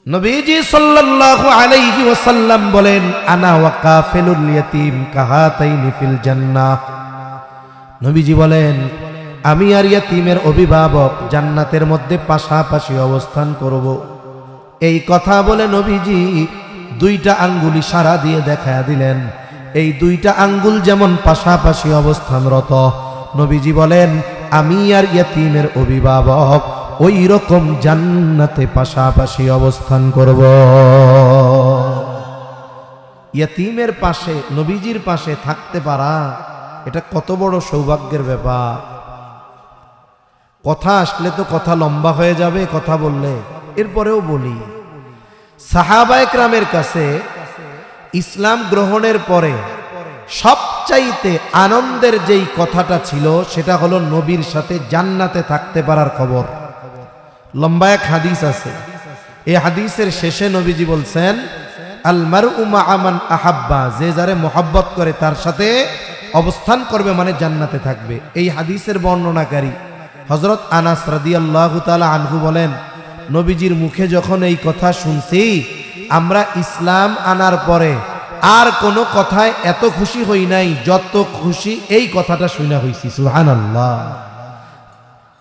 নবীজি সাল্লাল্লাহু আলাইহি ওয়াসাল্লাম বলেন, আনা ওয়া কাফিলুল ইয়াতীম কাহাতাইনি ফিল জান্নাহ। নবীজি বলেন, আমি আর ইয়াতীমের অভিভাবক জান্নাতের মধ্যে পাশাপাশি অবস্থান করব। এই কথা বলে নবীজি দুইটা আঙ্গুল ইশারা দিয়ে দেখায়া দিলেন, এই দুইটা আঙ্গুল যেমন পাশাপাশি অবস্থানরত, নবীজি বলেন আমি আর ইয়াতীমের অভিভাবক ওই রকম জান্নাতে পাশাপাশি অবস্থান করব। ইয়াতীমের পাশে, নবীজির পাশে থাকতে পারা এটা কত বড় সৌভাগ্যের ব্যাপার। কথা আসলে তো কথা লম্বা হয়ে যাবে কথা বললে, এরপরেও বলি, সাহাবায়ে কেরামের কাছে ইসলাম গ্রহণের পরে সবচাইতে আনন্দের যেই কথাটা ছিল সেটা হলো নবীর সাথে জান্নাতে থাকতে পারার খবর। লম্বা এক হাদিস আছে, এই হাদিসের শেষে নবীজি বলছেন, আল মারউ মাআ মান আহাব্বা, যে যারে মোহাব্বত করে তার সাথে অবস্থান করবে মানে জান্নাতে থাকবে। এই হাদিসের বর্ণনাকারী হযরত আনাস রাদিয়াল্লাহু তাআলা আনহু বলেন, নবীজির মুখে যখন এই কথা শুনছি, আমরা ইসলাম আনার পরে আর কোনো কথায় এত খুশি হই নাই যত খুশি এই কথাটা শুনে হইছি। সুবহানাল্লাহ।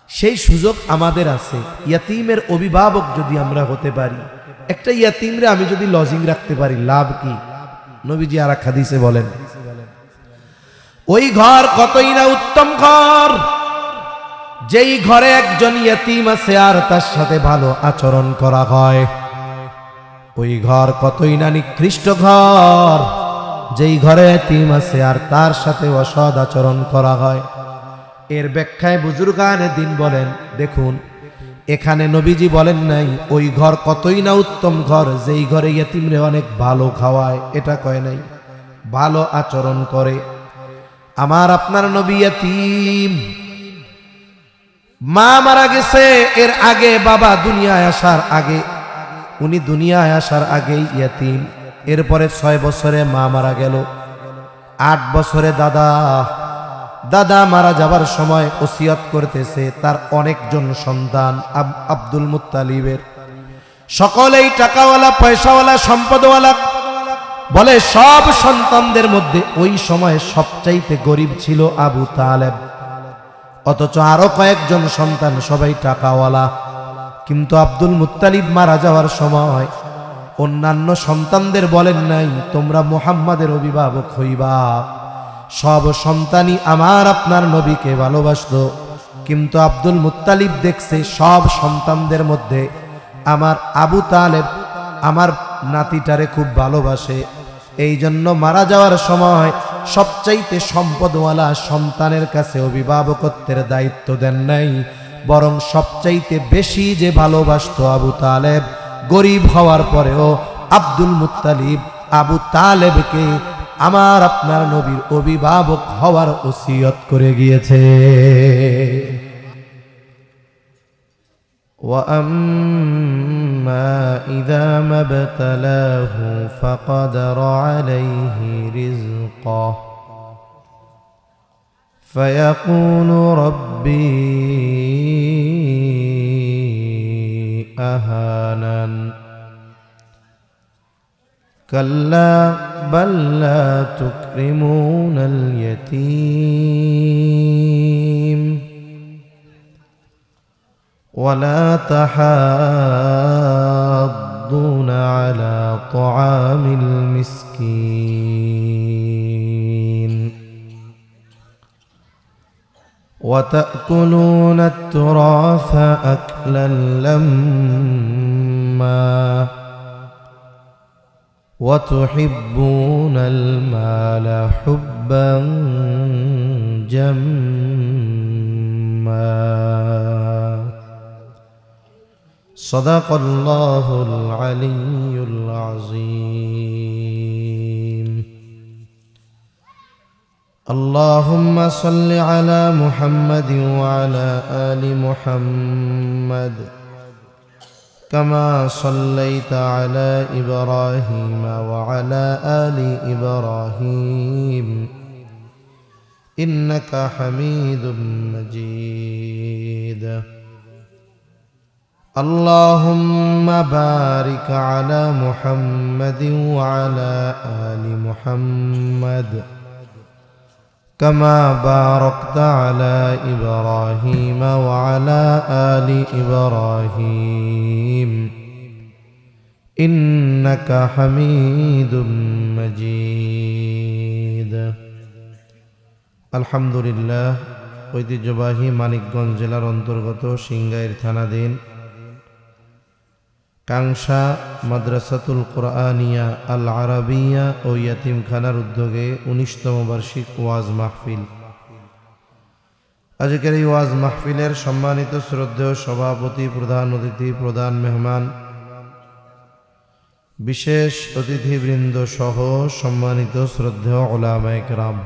সেই সুযোগ আমাদের আছে। ইয়াতীমের অভিভাবক যদি আমরা হতে পারি, একটা ইয়াতীমরে আমি যদি লজিং রাখতে পারি, লাভ কি? নবীজি আর এক হাদিসে বলেন, ওই ঘর কতই না উত্তম ঘর, যেই ঘরে একজন ইয়াতীম আছে আর তার সাথে ভালো আচরণ করা হয়। ওই ঘর কতই না নিকৃষ্ট ঘর, যেই ঘরে ইয়াতীম আছে আর তার সাথে অসৎ আচরণ করা হয়। এর ব্যাখ্যায় বুজুর্গানে দিন বলেন, দেখুন এখানে নবীজি বলেন নাই ওই ঘর কতই না উত্তম ঘর যেই ঘরে ইয়াতীমরে অনেক ভালো খাওয়ায়, এটা কয় নাই, ভালো আচরণ করে। আমার আপনার নবী ইয়াতীম, মা মারা গেছে, এর আগে বাবা দুনিয়ায় আসার আগে, উনি দুনিয়ায় আসার আগেই ইয়াতীম। এরপরে 6 বছরে মা মারা গেল, 8 বছরে দাদা মারা যাবার সময় ওসিয়ত করতেছে তার অনেকজন সন্তান, আব্দুল মুত্তালিবের, সকলেই টাকাওয়ালা পয়সাওয়ালা সম্পদওয়ালা, বলে সব সন্তানদের মধ্যে ওই সময় সবচাইতে গরিব ছিল আবু তালেব। অথচ আরো কয়েকজন সন্তান সবাই টাকাওয়ালা। কিন্তু আব্দুল মুত্তালিব মারা যাওয়ার সময় অন্যান্য সন্তানদের বলেন নাই তোমরা মুহাম্মাদের অভিভাবক হইবা। সব সন্তানই আমার আপনার নবীকে ভালোবাসতো, কিন্তু আব্দুল মুত্তালিব দেখছে সব সন্তানদের মধ্যে আমার আবু তালেব আমার নাতিটারে খুব ভালোবাসে। এই জন্য মারা যাওয়ার সময় সবচাইতে সম্পদওয়ালা সন্তানের কাছে অভিভাবকত্বের দায়িত্ব দেন নাই, বরং সবচাইতে বেশি যে ভালোবাসতো আবু তালেব, গরিব হওয়ার পরেও আব্দুল মুত্তালিব আবু তালেবকে আমার আপনার নবীর অভিভাবক হওয়ার ওসিয়ত করে গিয়েছে। وَأَمَّا إِذَا مَا ابْتَلَاهُ فَقَدَرَ عَلَيْهِ رِزْقَهُ فَيَقُولُ رَبِّي أَهَانَنِ كَلَّا بَل لَّا تُكْرِمُونَ الْيَتِيمَ وَلَا تَحَاضُّونَ عَلَى طَعَامِ الْمِسْكِينِ وَتَأْكُلُونَ التُّرَاثَ أَكْلًا لَّمًّا وَتُحِبُّونَ الْمَالَ حُبًّا جَمًّا صدق الله العلي العظيم اللهم صل على محمد وعلى آل محمد كما صليت على إبراهيم وعلى آل إبراهيم إنك حميد مجيد اللهم بارك على محمد وعلى آل محمد كما باركت على إبراهيم وعلى آل إبراهيم إنك حميد مجيد الحمد لله ঐতিহ্যবাহী মানিকগঞ্জ জেলার অন্তর্গত সিংগাইর থানাধীন কাংসা মাদ্রাসাতুল কোরআনিয়া আল আরাবিয়া ও ইয়াতিমখানার উদ্যোগে 19তম বার্ষিক ওয়াজ মাহফিল। আজকের এই ওয়াজ মাহফিলের সম্মানিত শ্রদ্ধেয় সভাপতি, প্রধান অতিথি, প্রধান মেহমান, বিশেষ অতিথিবৃন্দ সহ সম্মানিত শ্রদ্ধেয় উলামায়ে কেরাম,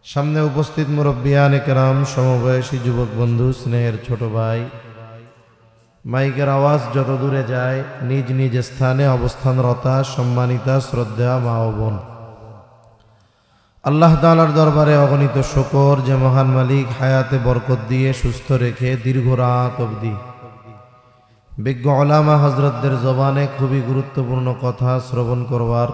সামনে উপস্থিত মুরব্বিয়ানে কেরাম, সমবয়সী যুবক বন্ধু, স্নেহের ছোট ভাই, মাইকের আওয়াজ যত দূরে যায় নিজ নিজ স্থানে অবস্থানরতা সম্মানিতা শ্রদ্ধা মা ও বোন, আল্লাহ তাআলার দরবারে অগণিত শুকর যে মহান মালিক হায়াতে বরকত দিয়ে সুস্থ রেখে দীর্ঘ রাত অবধি বিজ্ঞ উলামা হযরতদের জবানে খুবই গুরুত্বপূর্ণ কথা শ্রবণ করবার,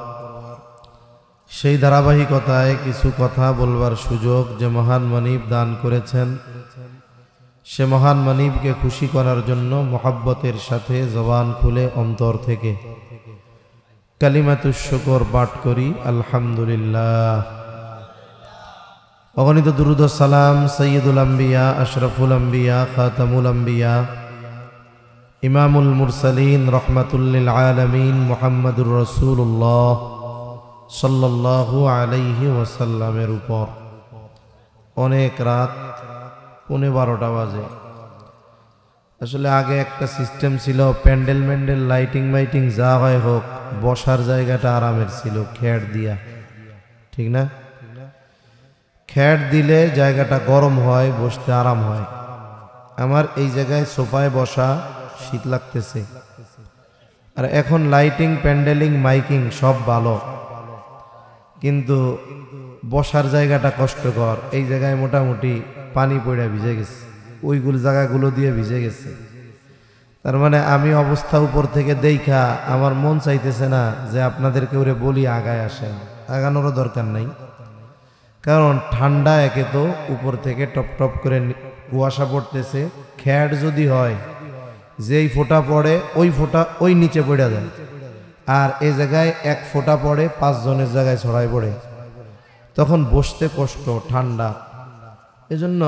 সেই ধারাবাহিকতায় কিছু কথা বলবার সুযোগ যে মহান মানিব দান করেছেন, সে মহান মানিবকে খুশি করার জন্য মোহাব্বতের সাথে জবান খুলে অন্তর থেকে কালিমাতুশ শুকর পাঠ করি আলহামদুলিল্লাহ। অগণিত দুরূদ ও সালাম সাইয়্যিদুল আম্বিয়া, আশরাফুল আম্বিয়া, খাতামুল আম্বিয়া, ইমামুল মুরসালিন, রহমাতুল লিল আলামিন মুহাম্মাদুর রাসূলুল্লাহ সাল্লাল্লাহু আলাইহি ওয়াসাল্লামের উপর। অনেক রাত, 12:15 বাজে। আসলে আগে একটা সিস্টেম ছিল, প্যান্ডেল ম্যান্ডেল লাইটিং মাইটিং যা হয় হোক, বসার জায়গাটা আরামের ছিল, খ্যাট দিয়া, ঠিক না? খ্যাট দিলে জায়গাটা গরম হয়, বসতে আরাম হয়। আমার এই জায়গায় সোফায় বসা শীত লাগতেছে, আর এখন লাইটিং প্যান্ডেলিং মাইকিং সব ভালো, কিন্তু বসার জায়গাটা কষ্টকর। এই জায়গায় মোটামুটি পানি পড়ে ভিজে গেছে, ওইগুলো জায়গাগুলো দিয়ে ভিজে গেছে। তার মানে আমি অবস্থা উপর থেকে দেখা আমার মন চাইতেছে না যে আপনাদেরকে ওরে বলি আগায় আসেন, আগানোরও দরকার নাই, কারণ ঠান্ডা একে তো উপর থেকে টপ টপ করে কুয়াশা পড়তেছে। খ্যাট যদি হয়, যেই ফোঁটা পড়ে ওই ফোঁটা ওই নিচে পড়ে যায়, আর এ জায়গায় এক ফোঁটা পড়ে 5 জনের জায়গায় ছড়াই পড়ে, তখন বসতে কষ্ট, ঠান্ডা। এজন্য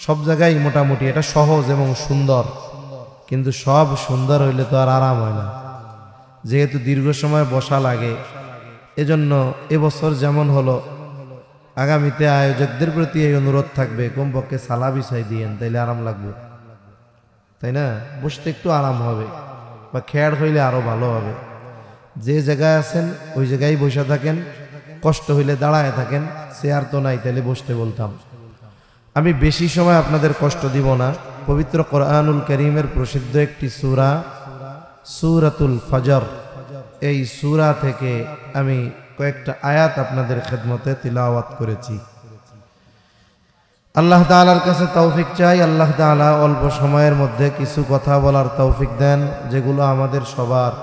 সব জায়গায় মোটামুটি এটা সহজ এবং সুন্দর, কিন্তু সব সুন্দর হইলে তো আর আরাম হয় না, যেহেতু দীর্ঘ সময় বসা লাগে। এজন্য এবছর যেমন হলো, আগামীতে আয়োজকদের প্রতি এই অনুরোধ থাকবে, কমপক্ষে সালা বিছাই দিয়েন, তাইলে আরাম লাগবে, তাই না? বসতে একটু আরাম হবে, বা খ্যাড় হইলে আরো ভালো হবে। যে জায়গায় আছেন ওই জায়গায় বসে থাকেন, কষ্ট হইলে দাঁড়ায় থাকেন, চেয়ার তো নাই, তাইলে বসতে বলতাম। আমি বেশি সময় আপনাদের কষ্ট দিব না। পবিত্র কোরআনুল কারীমের প্রসিদ্ধ একটি সূরা, সূরাতুল ফজর, এই সূরা থেকে আমি কয়েকটা আয়াত আপনাদের খেদমতে তিলাওয়াত করেছি। আল্লাহ তাআলার কাছে তৌফিক চাই, আল্লাহ তাআলা অল্প সময়ের মধ্যে কিছু কথা বলার তৌফিক দেন, যেগুলো আমাদের সবার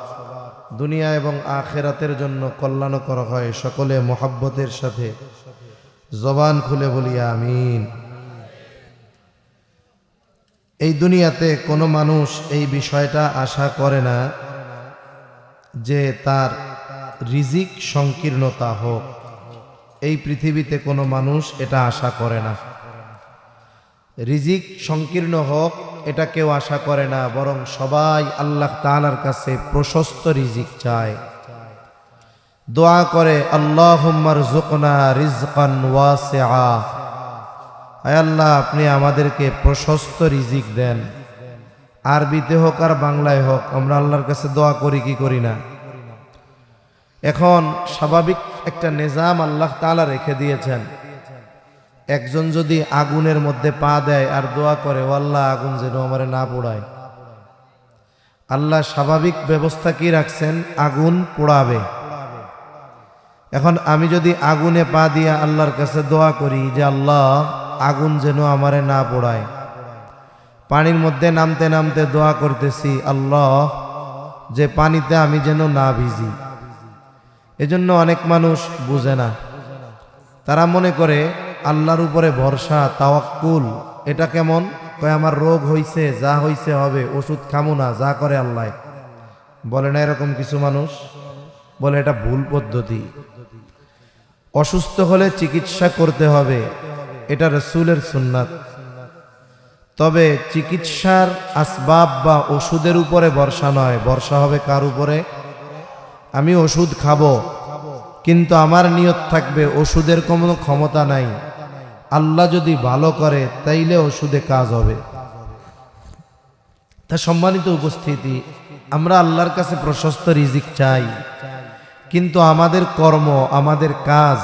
দুনিয়া এবং আখিরাতের জন্য কল্যাণকর হয়। সকলে মোহাব্বতের সাথে জবান খুলে বলি আমিন। এই দুনিয়াতে কোনো মানুষ এই বিষয়টা আশা করে না যে তার রিজিক সংকীর্ণতা হোক। এই পৃথিবীতে কোনো মানুষ এটা আশা করে না, রিজিক সংকীর্ণ হোক, এটা কেউ আশা করে না, বরং সবাই আল্লাহ তাআলার কাছে প্রশস্ত রিজিক চায়, দোয়া করে, আল্লাহুম্মা রযুকনা রিজকান ওয়াসিআ, আয় আল্লাহ আপনি আমাদেরকে প্রশস্ত রিজিক দেন। আরবিতে হোক আর বাংলায় হোক, আমরা আল্লাহর কাছে দোয়া করি কি করি না? এখন স্বাভাবিক একটা নিজাম আল্লাহ তাআলা রেখে দিয়েছেন। একজন যদি আগুনের মধ্যে পা দেয় আর দোয়া করে, ও আল্লাহ আগুন যেন আমারে না পোড়ায়, আল্লাহ স্বাভাবিক ব্যবস্থা কি রাখছেন? আগুন পোড়াবে। এখন আমি যদি আগুনে পা দিয়ে আল্লাহর কাছে দোয়া করি যে আল্লাহ আগুন যেন আমারে না পোড়ায়, পানির মধ্যে নামতে নামতে দোয়া করতেছি, আল্লাহ যে পানিতে আমি যেন না ভিজি। এজন্য অনেক মানুষ বুঝে না, তারা মনে করে আল্লাহর উপরে ভরসা, তাওয়াক্কুল এটা কেমন? কয় আমার রোগ হইছে, যা হইছে হবে, ওষুধ খামু না, যা করে আল্লাহ। বলে না এরকম কিছু মানুষ? বলে এটা ভুল পদ্ধতি। অসুস্থ হলে চিকিৎসা করতে হবে, এটা রাসূলের সুন্নাত। তবে চিকিৎসার আসবাব বা ওষুধের উপরে ভরসা নয়, ভরসা হবে কার উপরে? আমি ওষুধ খাবো, কিন্তু আমার নিয়ত থাকবে ওষুধের কোনো ক্ষমতা নাই, আল্লাহ যদি ভালো করে তাইলে ওষুধে কাজ হবে। তা সম্মানিত উপস্থিতি, আমরা আল্লাহর কাছে প্রশস্ত রিজিক চাই, কিন্তু আমাদের কর্ম, আমাদের কাজ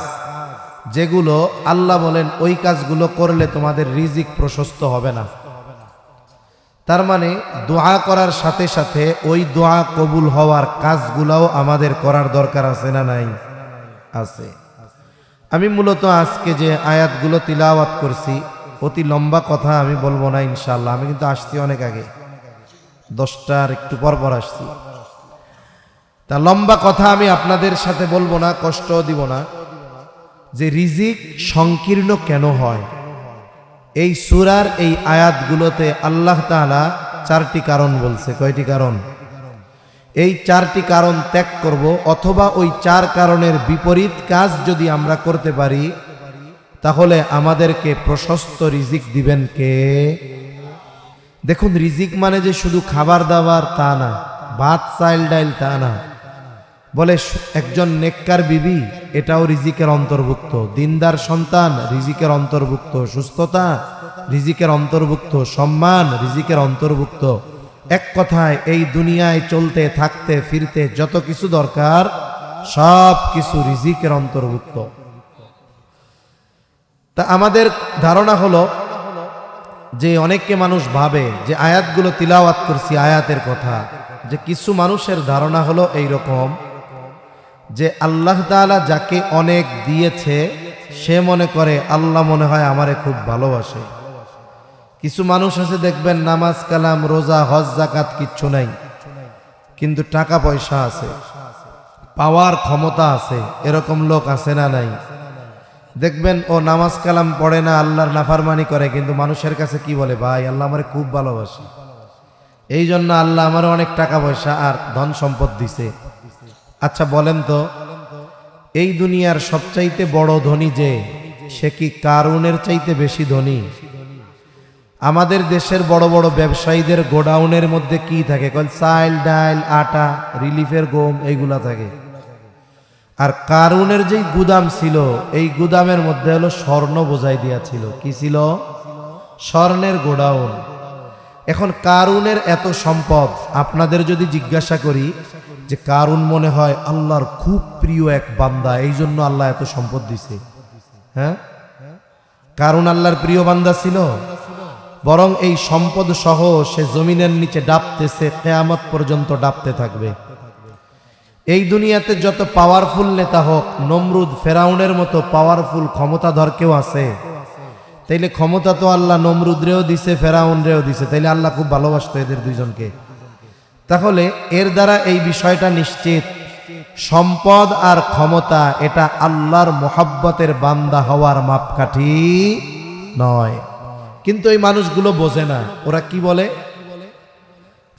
যেগুলো আল্লাহ বলেন ওই কাজগুলো করলে তোমাদের রিজিক প্রশস্ত হবে না। তার মানে দোয়া করার সাথে সাথে ওই দোয়া কবুল হওয়ার কাজগুলোও আমাদের করার দরকার আছে না নাই? আছে। আমি মূলত আজকে যে আয়াতগুলো তিলাওয়াত করছি, অতি লম্বা কথা আমি বলবো না ইনশাআল্লাহ। আমি কিন্তু আসছি অনেক আগে, 10টার একটু পর পর আসছি। তা লম্বা কথা আমি আপনাদের সাথে বলবো না, কষ্টও দিব না। যে রিজিক সংকীর্ণ কেন হয়, এই সূরার এই আয়াতগুলোতে আল্লাহ তাআলা 4টি কারণ বলছে। কয়টি কারণ? এই 4টি কারণ ত্যাগ করব, অথবা ওই 4 কারণের বিপরীত কাজ যদি আমরা করতে পারি, তাহলে আমাদেরকে প্রশস্ত রিজিক দিবেন কে? দেখুন, রিজিক মানে যে শুধু খাবার দাবার তা না, ভাত চাল ডাইল তা না। বলে একজন নেককার বিবি, এটাও রিজিকের অন্তর্ভুক্ত। দিনদার সন্তান রিজিকের অন্তর্ভুক্ত। সুস্থতা রিজিকের অন্তর্ভুক্ত। সম্মান রিজিকের অন্তর্ভুক্ত। এক কথায় এই দুনিয়ায় চলতে থাকতে ফিরতে যত কিছু দরকার সব কিছু রিজিকের অন্তর্ভুক্ত। তা আমাদের ধারণা হলো যে অনেককে মানুষ ভাবে যে আয়াতগুলো তিলাওয়াত করছি, আয়াতের কথা, যে কিছু মানুষের ধারণা হলো এইরকম যে আল্লাহ তাআলা যাকে অনেক দিয়েছে সে মনে করে আল্লাহ মনে হয় আমারে খুব ভালোবাসে। কিছু মানুষ আছে দেখবেন নামাজ কালাম রোজা হজ যাকাত কিচ্ছু নাই, কিন্তু টাকা পয়সা আছে, পাওয়ার ক্ষমতা আছে। এরকম লোক আছে না নাই? দেখবেন ও নামাজ কালাম পড়ে না, আল্লাহর নাফরমানি করে, কিন্তু মানুষের কাছে কি বলে, ভাই আল্লাহ আমারে খুব ভালোবাসে, এই জন্য আল্লাহ আমার অনেক টাকা পয়সা আর ধন সম্পদ দিছে। আচ্ছা বলেন তো, এই দুনিয়ার সবচাইতে বড় ধনী যে, সে কি কারুনের চাইতে বেশি ধনী? আমাদের দেশের বড় বড় ব্যবসায়ীদের গোডাউনের মধ্যে কি থাকে? চাল ডাল আটা রিলিফের গম এইগুলা থাকে। আর কারুনের যেই গুদাম ছিল, এই গুদামের মধ্যে হলো স্বর্ণ বোঝাই দিয়া ছিল। কি ছিল? স্বর্ণের গোডাউন। এখন কারুনের এত সম্পদ, আপনাদের যদি জিজ্ঞাসা করি যে কারুন মনে হয় আল্লাহর খুব প্রিয় এক বান্দা, এই জন্য আল্লাহ এত সম্পদ দিছে? হ্যাঁ, কারুন আল্লাহর প্রিয় বান্দা ছিল? বরং এই সম্পদ সহ সে জমিনের নিচে ডাবতেছে, কিয়ামত পর্যন্ত ডাবতে থাকবে। এই দুনিয়াতে যত পাওয়ারফুল নেতা হোক, নমরুদ ফেরাউনের মতো পাওয়ারফুল ক্ষমতাধর কেউ আছে? তাইলে ক্ষমতা তো আল্লাহ নমরুদরেও দিছে, ফেরাউনরেও দিছে, তাইলে আল্লাহ খুব ভালোবাসতো এদের দুইজনকে। তাহলে এর দ্বারা এই বিষয়টা নিশ্চিত, সম্পদ আর ক্ষমতা এটা আল্লাহর মোহাব্বতের বান্দা হওয়ার মাপকাঠি নয়। কিন্তু এই মানুষগুলো বোঝে না। ওরা কি বলে?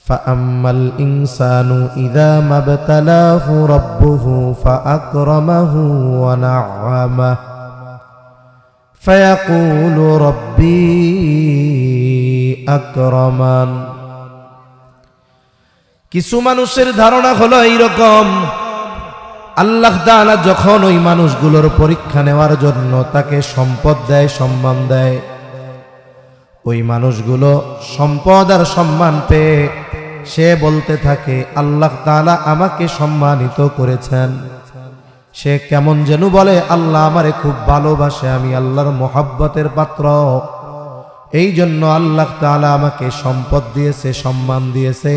ফাআম্মাল ইনসানু ইযা মাবতালাহু রাব্বুহু ফাআকরামাহু ওয়া না'আমাহু ফায়াকুলু রাব্বি আকরামান। কিছু মানুষের ধারণা হলো এইরকম, আল্লাহ তাআলা যখন ওই মানুষগুলোর পরীক্ষা নেওয়ার জন্য তাকে সম্পদ দেয়, সম্মান দেয়, ওই মানুষগুলো সম্পদ আর সম্মান পেয়ে সে বলতে থাকে আল্লাহ তাআলা আমাকে সম্মানিত করেছেন। সে কেমন যেন বলে আল্লাহ আমারে খুব ভালোবাসে, আমি আল্লাহর মোহাব্বতের পাত্র, এই জন্য আল্লাহ তাআলা আমাকে সম্পদ দিয়েছে, সম্মান দিয়েছে।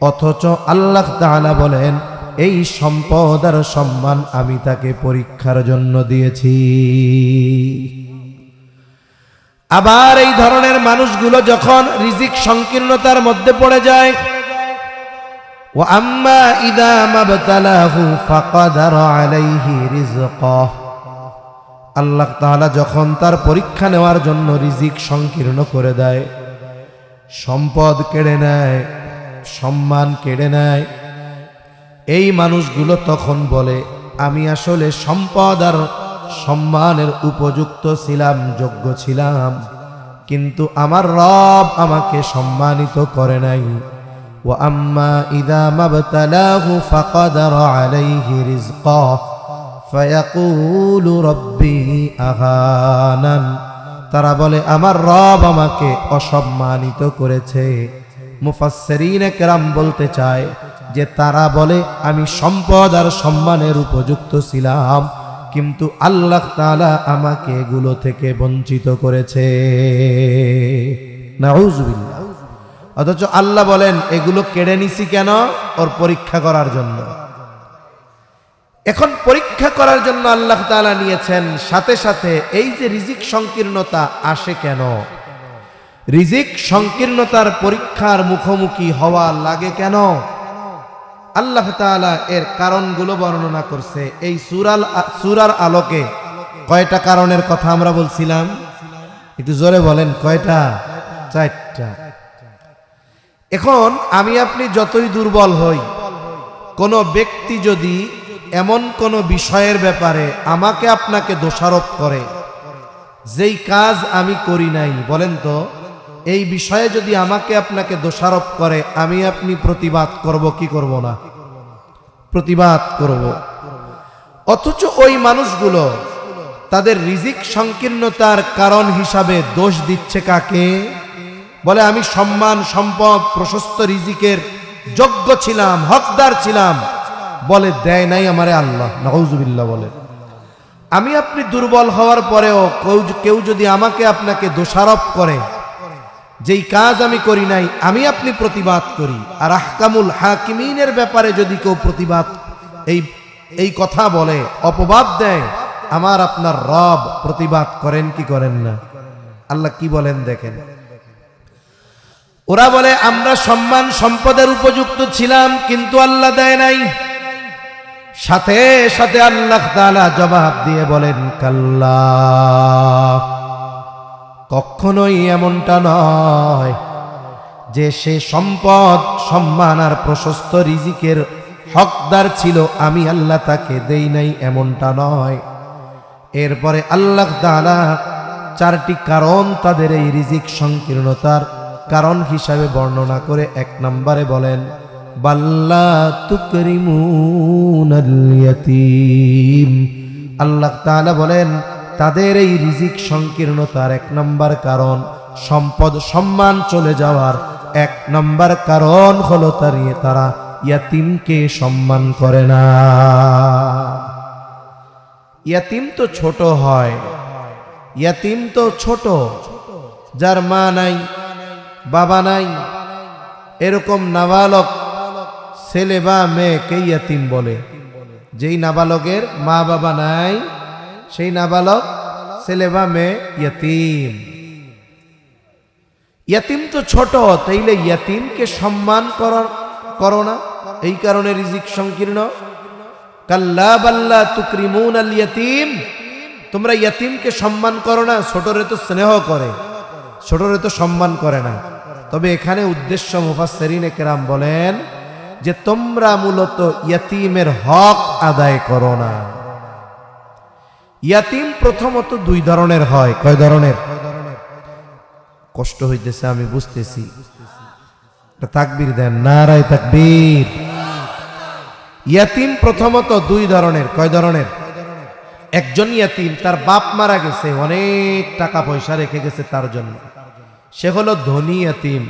অথচ আল্লাহ তাআলা বলেন এই সম্পদ আর সম্মান আমি তাকে পরীক্ষার জন্য দিয়েছি। আবার এই ধরনের মানুষগুলো যখন রিজিক সংকীর্ণতার মধ্যে পড়ে যায়, ওয়া আম্মা ইযা মাবতালাহু ফাকাদারা আলাইহি রিজকাহ, আল্লাহ তাআলা যখন তার পরীক্ষা নেওয়ার জন্য রিজিক সংকীর্ণ করে দেয়, সম্পদ কেড়ে নেয়, সম্মান কেড়ে নেয়, এই মানুষগুলো তখন বলে আমি আসলে সম্পদ আর সম্মানের উপযুক্ত ছিলাম, যোগ্য ছিলাম, কিন্তু আমার রব আমাকে সম্মানিত করে নাই। ওয়া আম্মা ইযা মাবতালাহু ফাকাদারা আলাইহি রিজকাহ ফায়াকুলু রাব্বি আহানান, তারা বলে আমার রব আমাকে অসম্মানিত করেছে। মুফাসসিরিনে কেরাম বলতে চায় যে তারা বলে আমি সম্পদ আর সম্মানের উপযুক্ত ছিলাম, কিন্তু আল্লাহ তাআলা আমাকে এগুলো থেকে বঞ্চিত করেছে। নাউযুবিল্লাহ। অথচ আল্লাহ বলেন এগুলো কেড়ে নিছি কেন? ওর পরীক্ষা করার জন্য। এখন পরীক্ষা করার জন্য আল্লাহ তাআলা নিয়েছেন, সাথে সাথে এই যে রিজিক সংকীর্ণতা আসে কেন, রিজিক সংকীর্ণতার পরীক্ষার মুখোমুখি হওয়া লাগে কেন, আল্লাহ তাআলা এর কারণগুলো বর্ণনা করছে। এই সূরার আলোকে কয়টা কারণের কথা আমরা বলছিলাম? একটু জোরে বলেন, কয়টা? 4টা। এখন আমি আপনি যতই দুর্বল হই, কোন ব্যক্তি যদি এমন কোন বিষয়ের ব্যাপারে আমাকে আপনাকে দোষারোপ করে, যেই কাজ আমি করি নাই, বলেন তো এই বিষয়ে যদি আমাকে আপনাকে দোষারোপ করে, আমি আপনি প্রতিবাদ করব কি করব না? প্রতিবাদ করব। অথচ ওই মানুষগুলো তাদের রিজিক সংকীর্ণতার কারণ হিসাবে দোষ দিচ্ছে কাকে? বলে আমি সম্মান, সম্পদ, প্রশস্ত রিজিকের যোগ্য ছিলাম, হকদার ছিলাম, বলে দেয় নাই আমারে আল্লাহ। নাউযুবিল্লাহ। বলে আমি আপনি দুর্বল হওয়ার পরেও কেউ যদি আমাকে আপনাকে দোষারোপ করে, যেই কাজ আমি করি নাই, আমি আপনি প্রতিবাদ করি। আর আহকামুল হাকিমিনের ব্যাপারে যদি কেউ প্রতিবাদ এই কথা বলে, অপবাদ দেয়, আমার আপনার রব প্রতিবাদ করেন কি করেন না? আল্লাহ কি বলেন দেখেন। ওরা বলে আমরা সম্মান সম্পদের উপযুক্ত ছিলাম, কিন্তু আল্লাহ দেয় নাই। সাথে সাথে আল্লাহ তাআলা জবাব দিয়ে বলেন কাল্লা, কখনোই এমনটা নয় যে সে সম্পদ, সম্মান আর প্রশস্ত রিজিকের হকদার ছিল, আমি আল্লাহ তাকে দেই নাই, এমনটা নয়। এরপরে আল্লাহ তাআলা 4টি কারণ তাদের এই রিজিক সংকীর্ণতার কারণ হিসাবে বর্ণনা করে 1 নম্বরে বলেন বাল্লা তুকরিমুনাল ইয়াতীম। আল্লাহ তাআলা বলেন তাদের এই রিজিক সংকীর্ণতার 1 নম্বর কারণ, সম্পদ সম্মান চলে যাওয়ার 1 নম্বর কারণ হলো তারা ইয়াতীমকে সম্মান করে না। ইয়াতীম তো ছোট হয়, ইয়াতীম তো ছোট, যার মা নাই, বাবা নাই, এরকম নাবালক ছেলে বা মেয়েকে ইয়াতীম বলে। যেই নাবালকের মা বাবা নাই, সেই নাবালক ছেলে বা মেয়ে ইয়াতীম। ইয়াতীম তো ছোট, তাইলে ইয়াতীমকে সম্মান করো না, এই কারণে রিজিক সংকীর্ণ। কাল্লা বাল্লা তুকরিমুনাল ইয়াতীম, তোমরা ইয়াতীমকে সম্মান করো না। ছোটরে তো স্নেহ করে, ছোটরে তো সম্মান করে না। তবে এখানে উদ্দেশ্য মুফাসসিরিনে কেরাম বলেন যে তোমরা মূলত ইয়াতীমের হক আদায় করো না। ইয়াতীম প্রথমত 2 ধরনের হয়। কয় ধরনের? কষ্ট হইতেছে আমি বুঝতেছি, তাকবীর দেন, নারায়ে তাকবীর। ইয়াতীম প্রথমত 2 ধরনের। কয় ধরনের? একজন ইয়াতীম, তার বাপ মারা গেছে, অনেক টাকা পয়সা রেখে গেছে তার জন্য, সে হলো ধনী ইয়াতীম।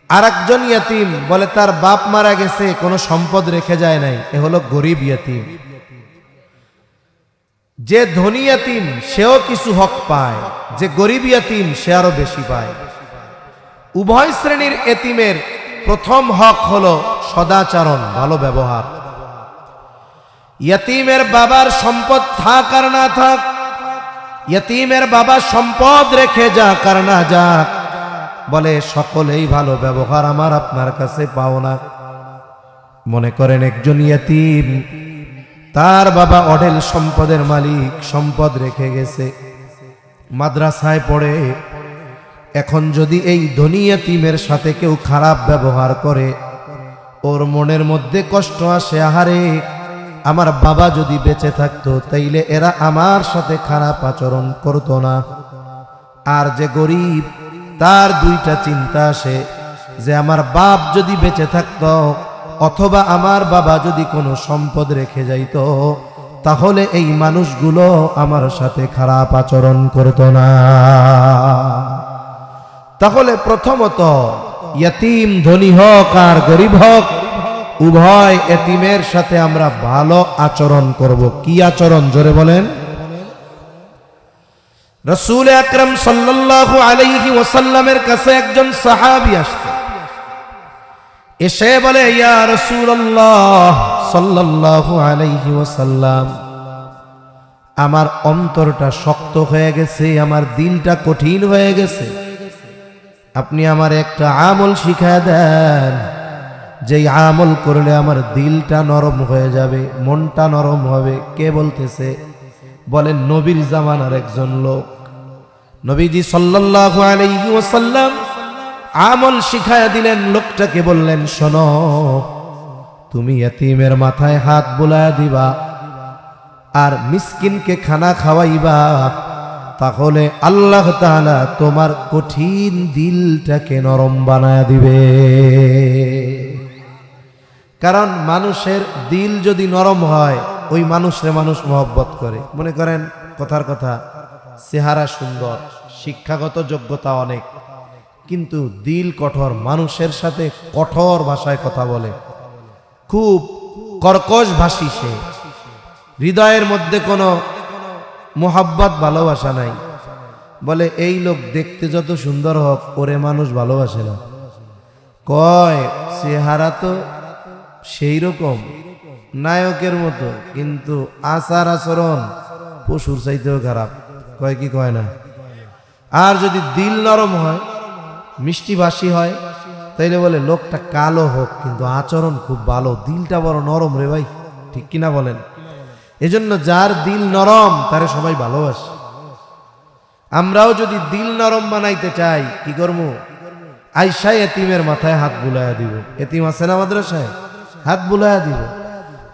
আর একজন ইয়াতীম বলে তার বাপ মারা গেছে, কোনো সম্পদ রেখে যায় নাই, এ হলো গরিব ইয়াতীম। যে ধনী ইয়াতীম সেও কিছু হক পায়, যে গরিব ইয়াতীম সে আরো বেশি পায়। উভয় শ্রেণীর এতিমের প্রথম হক হলো সদাচরণ, ভালো ব্যবহার। ইয়াতীমের বাবার সম্পদ থাক আর না থাক, ইয়তীমের বাবা সম্পদ রেখে যাক আর না যাক, বলে সকলেই ভালো ব্যবহার আমার আপনার কাছে পাও না। মনে করেন একজন ইয়তীম, তার বাবা অঢেল সম্পদের মালিক, সম্পদ রেখে গেছে, মাদ্রাসায় পড়ে। এখন যদি এই ধনী ইয়তীমের সাথে কেউ খারাপ ব্যবহার করে, ওর মনের মধ্যে কষ্ট আসে, আহারে আমার বাবা যদি বেঁচে থাকতো তাইলে এরা আমার সাথে খারাপ আচরণ করতো না। আর যে গরিব, তার দুইটা চিন্তা আসে যে আমার বাপ যদি বেঁচে থাকতো অথবা আমার বাবা যদি কোনো সম্পদ রেখে যাইতো তাহলে এই মানুষগুলো আমার সাথে খারাপ আচরণ করতো না। তাহলে প্রথমত ইয়তীম ধনী হোক আর গরিব হোক, উভয় ইয়তীমের সাথে আমরা ভালো আচরণ করব। কি আচরণ? জোরে বলেন। রাসূল আকরাম সাল্লাল্লাহু আলাইহি ওয়াসাল্লামের কাছে একজন সাহাবী আসছে, এসে বলে, ইয়া রাসূলুল্লাহ সাল্লাল্লাহু আলাইহি ওয়াসাল্লাম, আমার অন্তরটা শক্ত হয়ে গেছে, আমার দিলটা কঠিন হয়ে গেছে, আপনি আমার একটা আমল শিখায় দেন, যেই আমল করলে আমার দিলটা নরম হয়ে যাবে, মনটা নরম হবে। কে বলতেছে? বলেন নবীর জামানার একজন লোক। নবীজি সাল্লাল্লাহু আলাইহি ওয়াসাল্লাম আমল শিখায়া দিলেন। লোকটাকে বললেন, শোনো, তুমি ইয়তীমের মাথায় হাত বুলায়া দিবা আর মিসকিনকে খানা খাওয়াইবা, তাহলে আল্লাহ তাআলা তোমার কঠিন দিলটাকে নরম বানায়া দিবে। কারণ মানুষের দিল যদি নরম হয়, ওই মানুষরে মানুষ মহব্বত করে। মনে করেন কথার কথা, চেহারা সুন্দর, শিক্ষাগত যোগ্যতা অনেক, কিন্তু দিল কঠোর, মানুষের সাথে কঠোর ভাষায় কথা বলে, খুব কর্কশ ভাষী, সে হৃদয়ের মধ্যে কোনো মোহাব্বত ভালোবাসা নাই। বলে এই লোক দেখতে যত সুন্দর হোক, ওরে মানুষ ভালোবাসে না। কয় চেহারা তো সেই রকম নায়কের মতো, কিন্তু আচার আচরণ পশুর চাইতেও খারাপ। কয় কি কয় না? আর যদি দিল নরম হয়, মিষ্টি ভাষী হয়, তাইলে বলে লোকটা কালো হোক কিন্তু আচরণ খুব ভালো, দিলটা বড় নরম রে ভাই। ঠিক কিনা বলেন? এজন্য যার দিল নরম তারে সবাই ভালোবাসে। আমরাও যদি দিল নরম বানাইতে চাই, কি করবো? আইসা এতিমের মাথায় হাত বুলাইয়া দিব। এতিম আছে না মাদ্রাসায়, হাত বুলাইয়া দিব।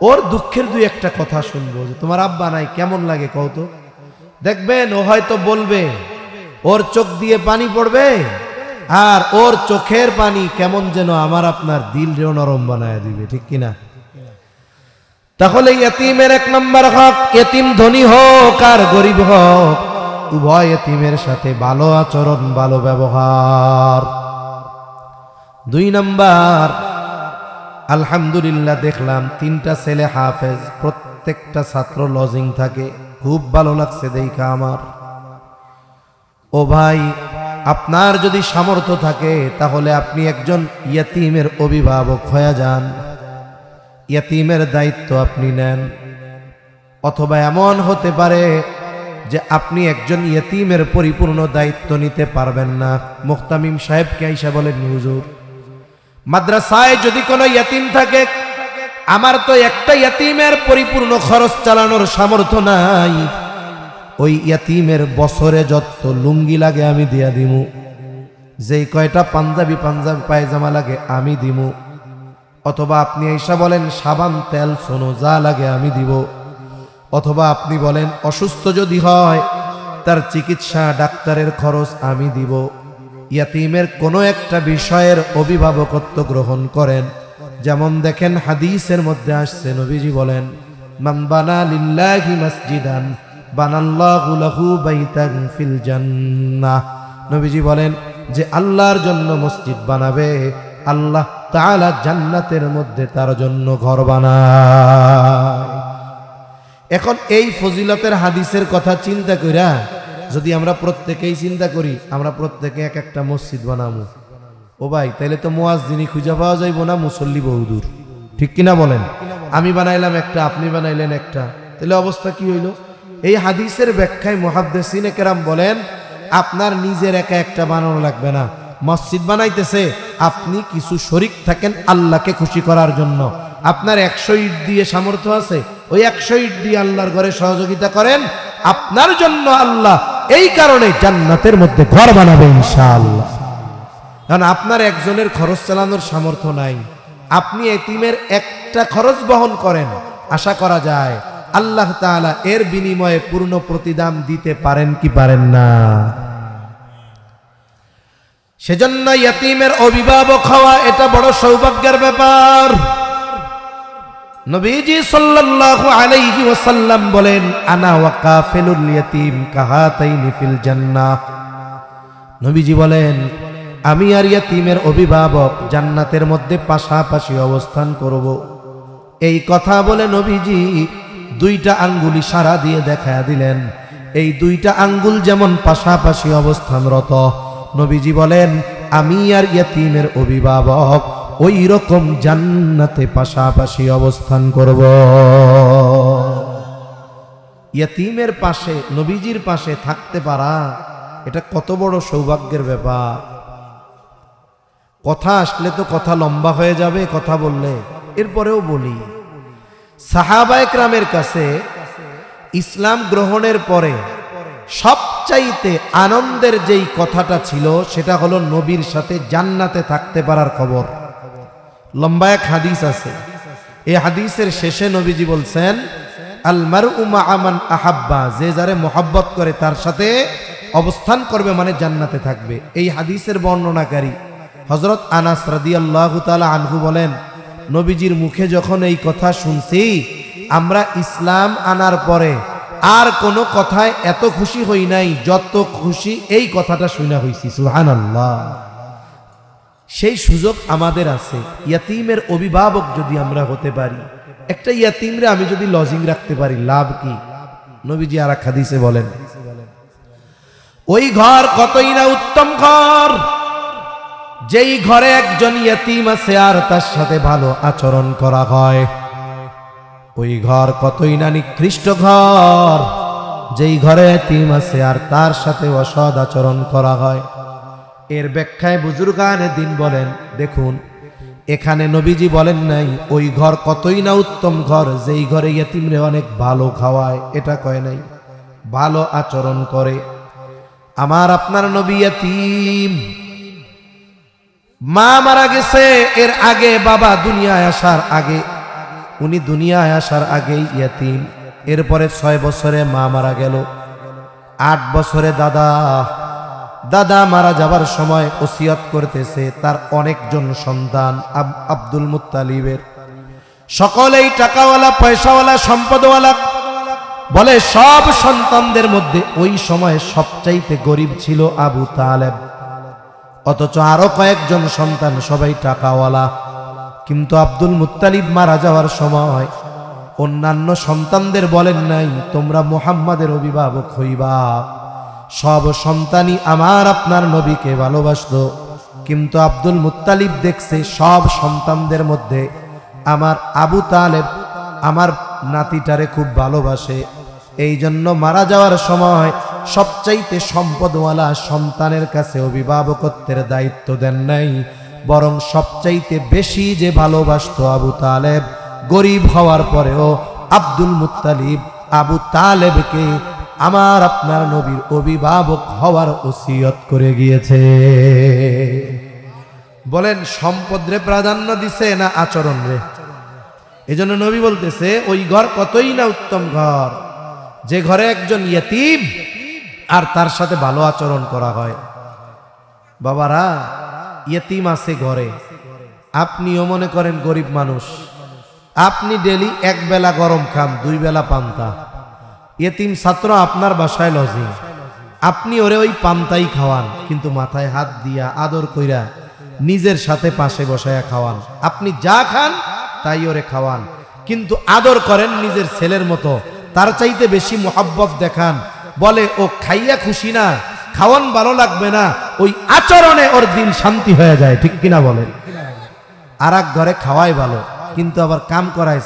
ওর দুঃখের দুই একটা কথা শুনবো, যে তোমার আব্বা নাই, কেমন লাগে কও তো। দেখবেন ও হয়তো বলবে, ওর চোখ দিয়ে পানি পড়বে, আর ওর চোখের পানি কেমন যেন আমার আপনার দিল রেও নরম বানায় দিবে। ঠিক কিনা? তাহলে ইয়তীমের এক নম্বর হক, ইয়তীম ধনী হোক আর গরিব হোক, উভয় ইয়তীমের সাথে ভালো আচরণ, ভালো ব্যবহার। দুই নম্বর, আলহামদুলিল্লাহ দেখলাম 3টা ছেলে হাফেজ, প্রত্যেকটা ছাত্র লজিং থাকে, খুব ভালো লাগছে দেখা আমার। ও ভাই, আপনার যদি সামর্থ্য থাকে তাহলে আপনি একজন ইয়তীমের অভিভাবক হয়ে যান, ইয়তীমের দায়িত্ব আপনি নেন। অথবা এমন হতে পারে যে আপনি একজন ইয়তীমের পরিপূর্ণ দায়িত্ব নিতে পারবেন না, মুহতামিম সাহেবকে আইসা বলেন, হুজুর মাদ্রাসায় যদি কোনো ইয়তীম থাকে, আমার তো একটা ইয়তীমের পরিপূর্ণ খরচ চালানোর সামর্থ্য নাই, ওই ইয়তীমের বছরে যত লুঙ্গি লাগে আমি দিয়া দিমু, যেই কয়টা পাঞ্জাবি পায়জামা লাগে আমি দিমু। অথবা আপনি আইসা বলেন সাবান তেল সোনো যা লাগে আমি দিব। অথবা আপনি বলেন অসুস্থ যদি হয় তার চিকিৎসা ডাক্তারের খরচ আমি দিব। ইয়তীমের কোনো একটা বিষয়ের অভিভাবকত্ব গ্রহণ করেন। যেমন দেখেন হাদিসের মধ্যে আসছে, নবীজি বলেন, মান বানা লিল্লাহি মসজিদান বানাল্লাহু লাহু বাইতান ফিল জান্নাহ। নবীজি বলেন, যে আল্লাহর জন্য মসজিদ বানাবে, আল্লাহ তাআলা জান্নাতের মধ্যে তার জন্য ঘর বানায়। এখন এই ফজিলতের হাদিসের কথা চিন্তা কইরা যদি আমরা প্রত্যেকেই চিন্তা করি, আমরা প্রত্যেকে এক একটা মসজিদ বানাবো, ও ভাই, তাইলে তো মুয়াজ্জিনি খুঁজে পাওয়া যাইব না, মুসল্লি বহুদূর। ঠিক কিনা বলেন? আমি বানাইলাম একটা, আপনি বানাইলেন একটা, তাহলে অবস্থা কি হইল? এই হাদিসের ব্যাখ্যায় মুহাদ্দিসিনে কেরাম বলেন, আপনার নিজের একা একটা বানানো লাগবে না। মসজিদ বানাইতেছে, আপনি কিছু শরিক থাকেন আল্লাহকে খুশি করার জন্য। আপনার 100 ইট দিয়ে সামর্থ্য আছে, ওই 100 ইট দিয়ে আল্লাহর ঘরে সহযোগিতা করেন, আপনার জন্য আল্লাহ এই কারণে জান্নাতের মধ্যে ঘর বানাবে ইনশাআল্লাহ। কারণ আপনার একজনের খরচ চালানোর সামর্থ্য নাই, আপনি এতিমের একটা খরচ বহন করেন, আশা করা যায় আল্লাহ তাআলা এর বিনিময়ে পূর্ণ প্রতিদান দিতে পারেন কি পারেন না। সেজন্য ইয়তীমের অভিভাবক হওয়া এটা বড় সৌভাগ্যের ব্যাপার। নবীজি সাল্লাল্লাহু আলাইহি ওয়াসাল্লাম বলেন, আনা ওয়া কাফিলুল ইয়তীম কাহাতাইনি ফিল জান্নাহ। নবীজি বলেন, আমি আর ইয়তীমের অভিভাবক জান্নাতের মধ্যে পাশাপাশি অবস্থান করব। এই কথা বলে নবীজি 2টা আঙ্গুল ইশারা দিয়ে দেখায়া দিলেন, এই 2টা আঙ্গুল যেমন পাশাপাশি অবস্থানরত, নবীজি বলেন আমি আর ইয়তীমের অভিভাবক ওই রকম জান্নাতে পাশাপাশি অবস্থান করব। ইয়তীমের পাশে, নবীজির পাশে থাকতে পারা এটা কত বড় সৌভাগ্যের ব্যাপার। কথা আসলে তো কথা লম্বা হয়ে যাবে কথা বললে, এরপরেও বলি, সাহাবায়ে কেরামের কাছে ইসলাম গ্রহণের পরে সবচাইতে আনন্দের যেই কথাটা ছিল সেটা হলো নবীর সাথে জান্নাতে থাকতে পারার খবর। লম্বা এক হাদিস আছে, এই হাদিসের শেষে নবীজি বলছেন, আল মারউ মা'a মান আহাব্বা, যে যারে মোহাব্বত করে তার সাথে অবস্থান করবে মানে জান্নাতে থাকবে। এই হাদিসের বর্ণনাকারী হযরত আনাস রাদিয়াল্লাহু তাআলা আনহু বলেন, নবীজির মুখে যখন এই কথা শুনছি, আমরা ইসলাম আনার পরে আর কোনো কথায় এত খুশি হই নাই যত খুশি এই কথাটা শুনে হইছি। সুবহানাল্লাহ। সেই সুযোগ আমাদের আছে। ইয়তীমের অভিভাবক যদি আমরা হতে পারি, একটা ইয়তীমরে আমি যদি লজিং রাখতে পারি, লাভ কি? নবীজি আর এক হাদিসে বলেন, ওই ঘর কতই না উত্তম ঘর, যেই ঘরে একজন ইয়তীম আছে আর তার সাথে ভালো আচরণ করা হয়। ওই ঘর কতই না নিকৃষ্ট ঘর, যেই ঘরে ইয়তীম আছে আর তার সাথে অসৎ আচরণ করা হয়। এর ব্যাখ্যায় বুজুর্গানে দিন বলেন, দেখুন এখানে নবীজি বলেন নাই ওই ঘর কতই না উত্তম ঘর যেই ঘরে ইয়তীমরে অনেক ভালো খাওয়ায়, এটা কয় নাই, ভালো আচরণ করে। আমার আপনার নবী ইয়তীম, মা মারা গেছে, এর আগে বাবা দুনিয়ায় আসার আগে, উনি দুনিয়ায় আসার আগেই ইয়তীম। এরপরে 6 বছরে মা মারা গেল, 8 বছরে দাদা মারা যাবার সময় ওসিয়ত করতেছে তার অনেকজন সন্তান আব্দুল মুত্তালিবের, সকলেই টাকাওয়ালা পয়সাওয়ালা সম্পদওয়ালা, বলে সব সন্তানদের মধ্যে ওই সময় সবচাইতে গরিব ছিল আবু তালেব। অথচ আরো কয়েকজন সন্তান সবাই টাকাওয়ালা। কিন্তু আব্দুল মুত্তালিব মারা যাওয়ার সময় অন্যান্য সন্তানদের বলেন নাই তোমরা মুহাম্মাদের অভিভাবক হইবা। সব সন্তানই আমার আপনার নবীকে ভালোবাসতো, কিন্তু আব্দুল মুত্তালিব দেখছে সব সন্তানদের মধ্যে আমার আবু তালেব আমার নাতিটারে খুব ভালোবাসে। এই জন্য মারা যাওয়ার সময় সবচাইতে সম্পদওয়ালা সন্তানের কাছে অভিভাবকত্বের দায়িত্ব দেন নাই, বরং সবচাইতে বেশি যে ভালোবাসতো আবু তালেব, গরিব হওয়ার পরেও আব্দুল মুত্তালিব আবু তালেবকে আমার আপনার নবীর অভিভাবক হওয়ার ওসিয়ত করে গিয়েছে। বলেন সম্পদ রে প্রাধান্য দিছে না আচরণ রে? এজন্য নবী বলতেছে ওই ঘর কতই না উত্তম ঘর যে ঘরে একজন ইয়তীম আর তার সাথে ভালো আচরণ করা হয়। বাবারা, ইয়তীম আছে ঘরে, আপনিও মনে করেন গরিব মানুষ, আপনি ডেলি 1 বেলা গরম খান, 2 বেলা পান্তা। ইয়তীম ছাত্র আপনার বাসায় লজিং, আপনি ওরে ওই পান্তাই খাওয়ান, কিন্তু মাথায় হাত দিয়া আদর কইরা নিজের সাথে পাশে বসায়া খাওয়ান। আপনি যা খান তাই ওরে খাওয়ান, কিন্তু আদর করেন নিজের ছেলের মতো, তার চাইতে বেশি মোহাব্বত দেখান। বলে ও খাইয়া খুশি না, খাওয়ান ভালো লাগবে না, ওই আচরণে ওর দিন শান্তি হয়ে যায়, ঠিক কিনা বলেন? আর এক ঘরে খাওয়াই ভালো, কিন্তু আবার কাম করায়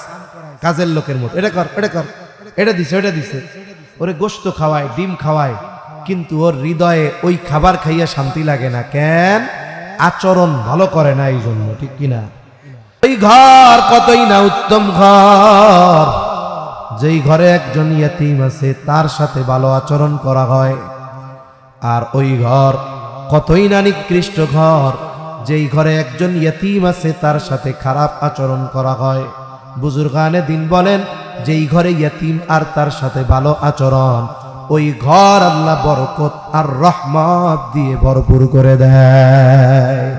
কাজের লোকের মতো, এটা কর, এটা কর, এটা দিছে, এটা দিছে, ওরে গোশত খাওয়ায়, ডিম খাওয়ায়, কিন্তু ওর হৃদয়ে ওই খাবার খাইয়া শান্তি লাগে না। কেন? আচরণ ভালো করে না এই জন্য, ঠিক কিনা? ওই ঘর কতই না উত্তম ঘর, যেই ঘরে একজন ইয়তীম আছে তার সাথে ভালো আচরণ করা হয়। আর ওই ঘর কতই না নিকৃষ্ট ঘর, যেই ঘরে একজন ইয়তীম আছে তার সাথে খারাপ আচরণ করা হয়। বুজুর্গানে দিন বলেন, যেই ঘরে ইয়তীম আর তার সাথে ভালো আচরণ, ওই ঘর আল্লাহ বরকত আর রহমত দিয়ে ভরপুর করে দেয়।